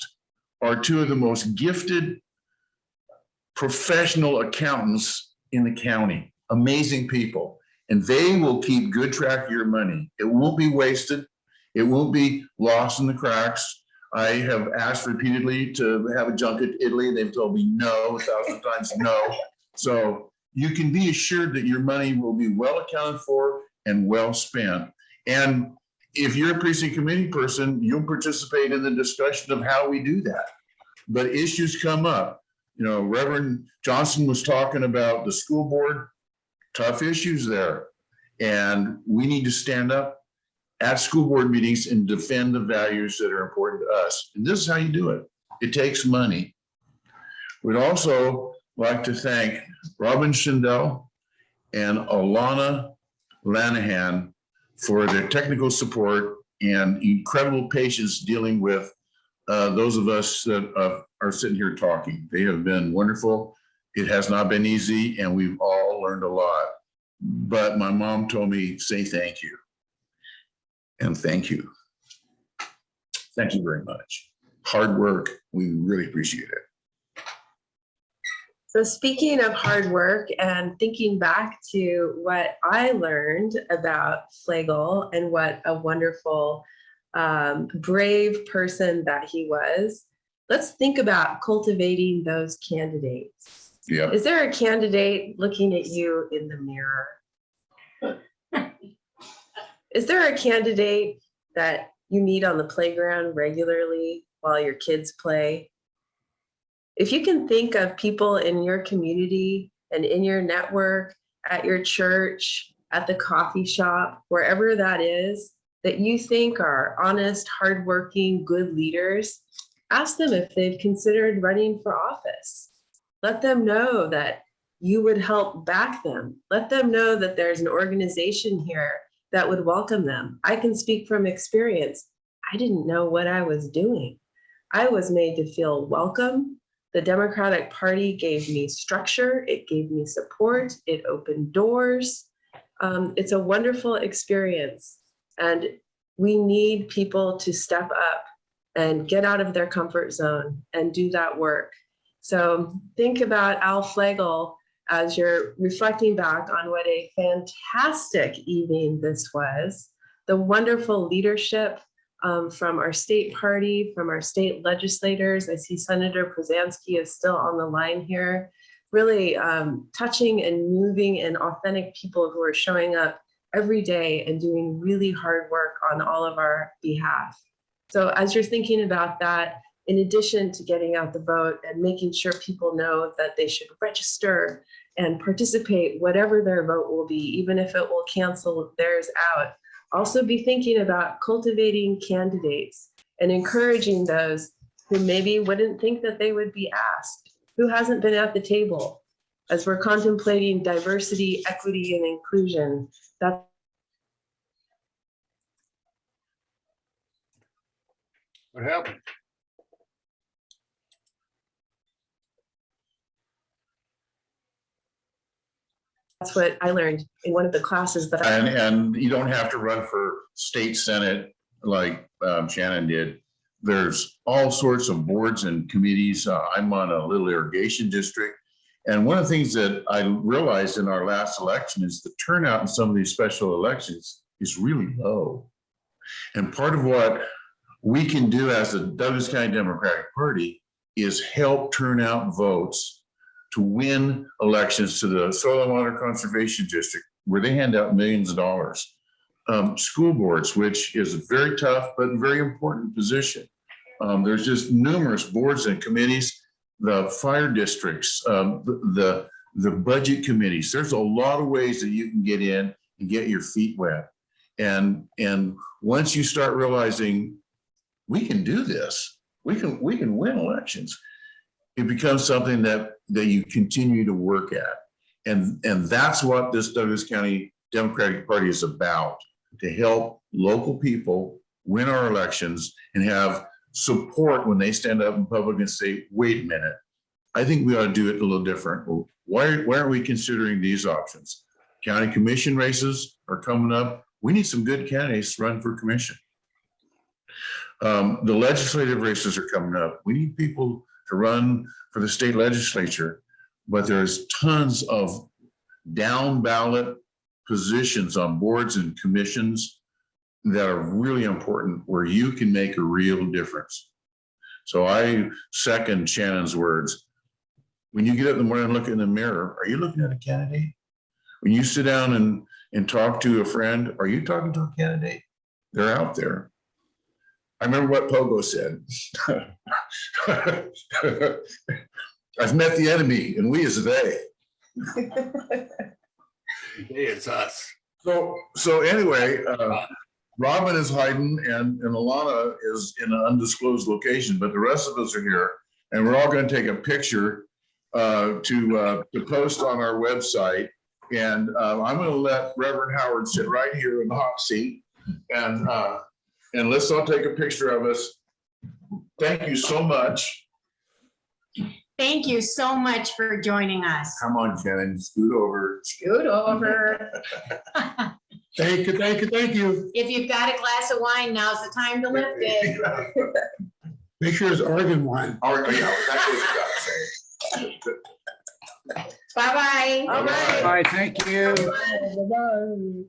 are two of the most gifted professional accountants in the county. Amazing people. And they will keep good track of your money. It won't be wasted. It won't be lost in the cracks. I have asked repeatedly to have a junket to Italy. They've told me no, 1,000 times no. So you can be assured that your money will be well accounted for and well spent. And if you're a precinct committee person, you'll participate in the discussion of how we do that. But issues come up. You know, Reverend Johnson was talking about the school board, tough issues there. And we need to stand up at school board meetings and defend the values that are important to us. And this is how you do it. It takes money. We'd also like to thank Robin Schindel and Alana Lanahan for their technical support and incredible patience dealing with those of us that are sitting here talking. They have been wonderful. It has not been easy, and we've all learned a lot. But my mom told me, say thank you. And thank you. Thank you very much. Hard work. We really appreciate it. So speaking of hard work and thinking back to what I learned about Flegel and what a wonderful, brave person that he was, let's think about cultivating those candidates. Yeah. Is there a candidate looking at you in the mirror? Is there a candidate that you meet on the playground regularly while your kids play? If you can think of people in your community and in your network, at your church, at the coffee shop, wherever that is, that you think are honest, hardworking, good leaders, ask them if they've considered running for office. Let them know that you would help back them. Let them know that there's an organization here that would welcome them. I can speak from experience. I didn't know what I was doing. I was made to feel welcome. The Democratic Party gave me structure. It gave me support. It opened doors. It's a wonderful experience. And we need people to step up and get out of their comfort zone and do that work. So think about Al Flegel as you're reflecting back on what a fantastic evening this was, the wonderful leadership, from our state party, from our state legislators. I see Senator Przansky is still on the line here. Really touching and moving and authentic people who are showing up every day and doing really hard work on all of our behalf. So as you're thinking about that, in addition to getting out the vote and making sure people know that they should register and participate, whatever their vote will be, even if it will cancel theirs out, also be thinking about cultivating candidates and encouraging those who maybe wouldn't think that they would be asked, who hasn't been at the table. As we're contemplating diversity, equity, and inclusion, that's What happened? what I learned in one of the classes that I And you don't have to run for state senate like Shannon did. There's all sorts of boards and committees. I'm on a little irrigation district. And one of the things that I realized in our last election is the turnout in some of these special elections is really low. And part of what we can do as the Douglas County Democratic Party is help turn out votes to win elections to the Soil and Water Conservation District, where they hand out millions of dollars. School boards, which is a very tough but very important position. There's just numerous boards and committees, the fire districts, the budget committees. There's a lot of ways that you can get in and get your feet wet. And once you start realizing we can do this, we can win elections, it becomes something that you continue to work at. And that's what this Douglas County Democratic Party is about, to help local people win our elections and have support when they stand up in public and say, wait a minute, I think we ought to do it a little different. Why aren't we considering these options? County commission races are coming up. We need some good candidates to run for commission. The legislative races are coming up. We need people to run for the state legislature, but there's tons of down ballot positions on boards and commissions that are really important, where you can make a real difference. So I second Shannon's words. When you get up in the morning and look in the mirror, are you looking at a candidate? When you sit down and talk to a friend, are you talking to a candidate? They're out there. I remember what Pogo said. I've met the enemy, and we is they. It's us. So anyway, Robin is hiding and Alana is in an undisclosed location, but the rest of us are here, and we're all going to take a picture to post on our website. And I'm going to let Reverend Howard sit right here in the hot seat, and let's all take a picture of us. Thank you so much. Thank you so much for joining us. Come on, Shannon, scoot over. Scoot over. Thank you, thank you, thank you. If you've got a glass of wine, now's the time to lift it. Make sure it's Oregon wine. Oh, yeah, that's what you gotta say. Bye-bye. All right, thank you. Bye-bye.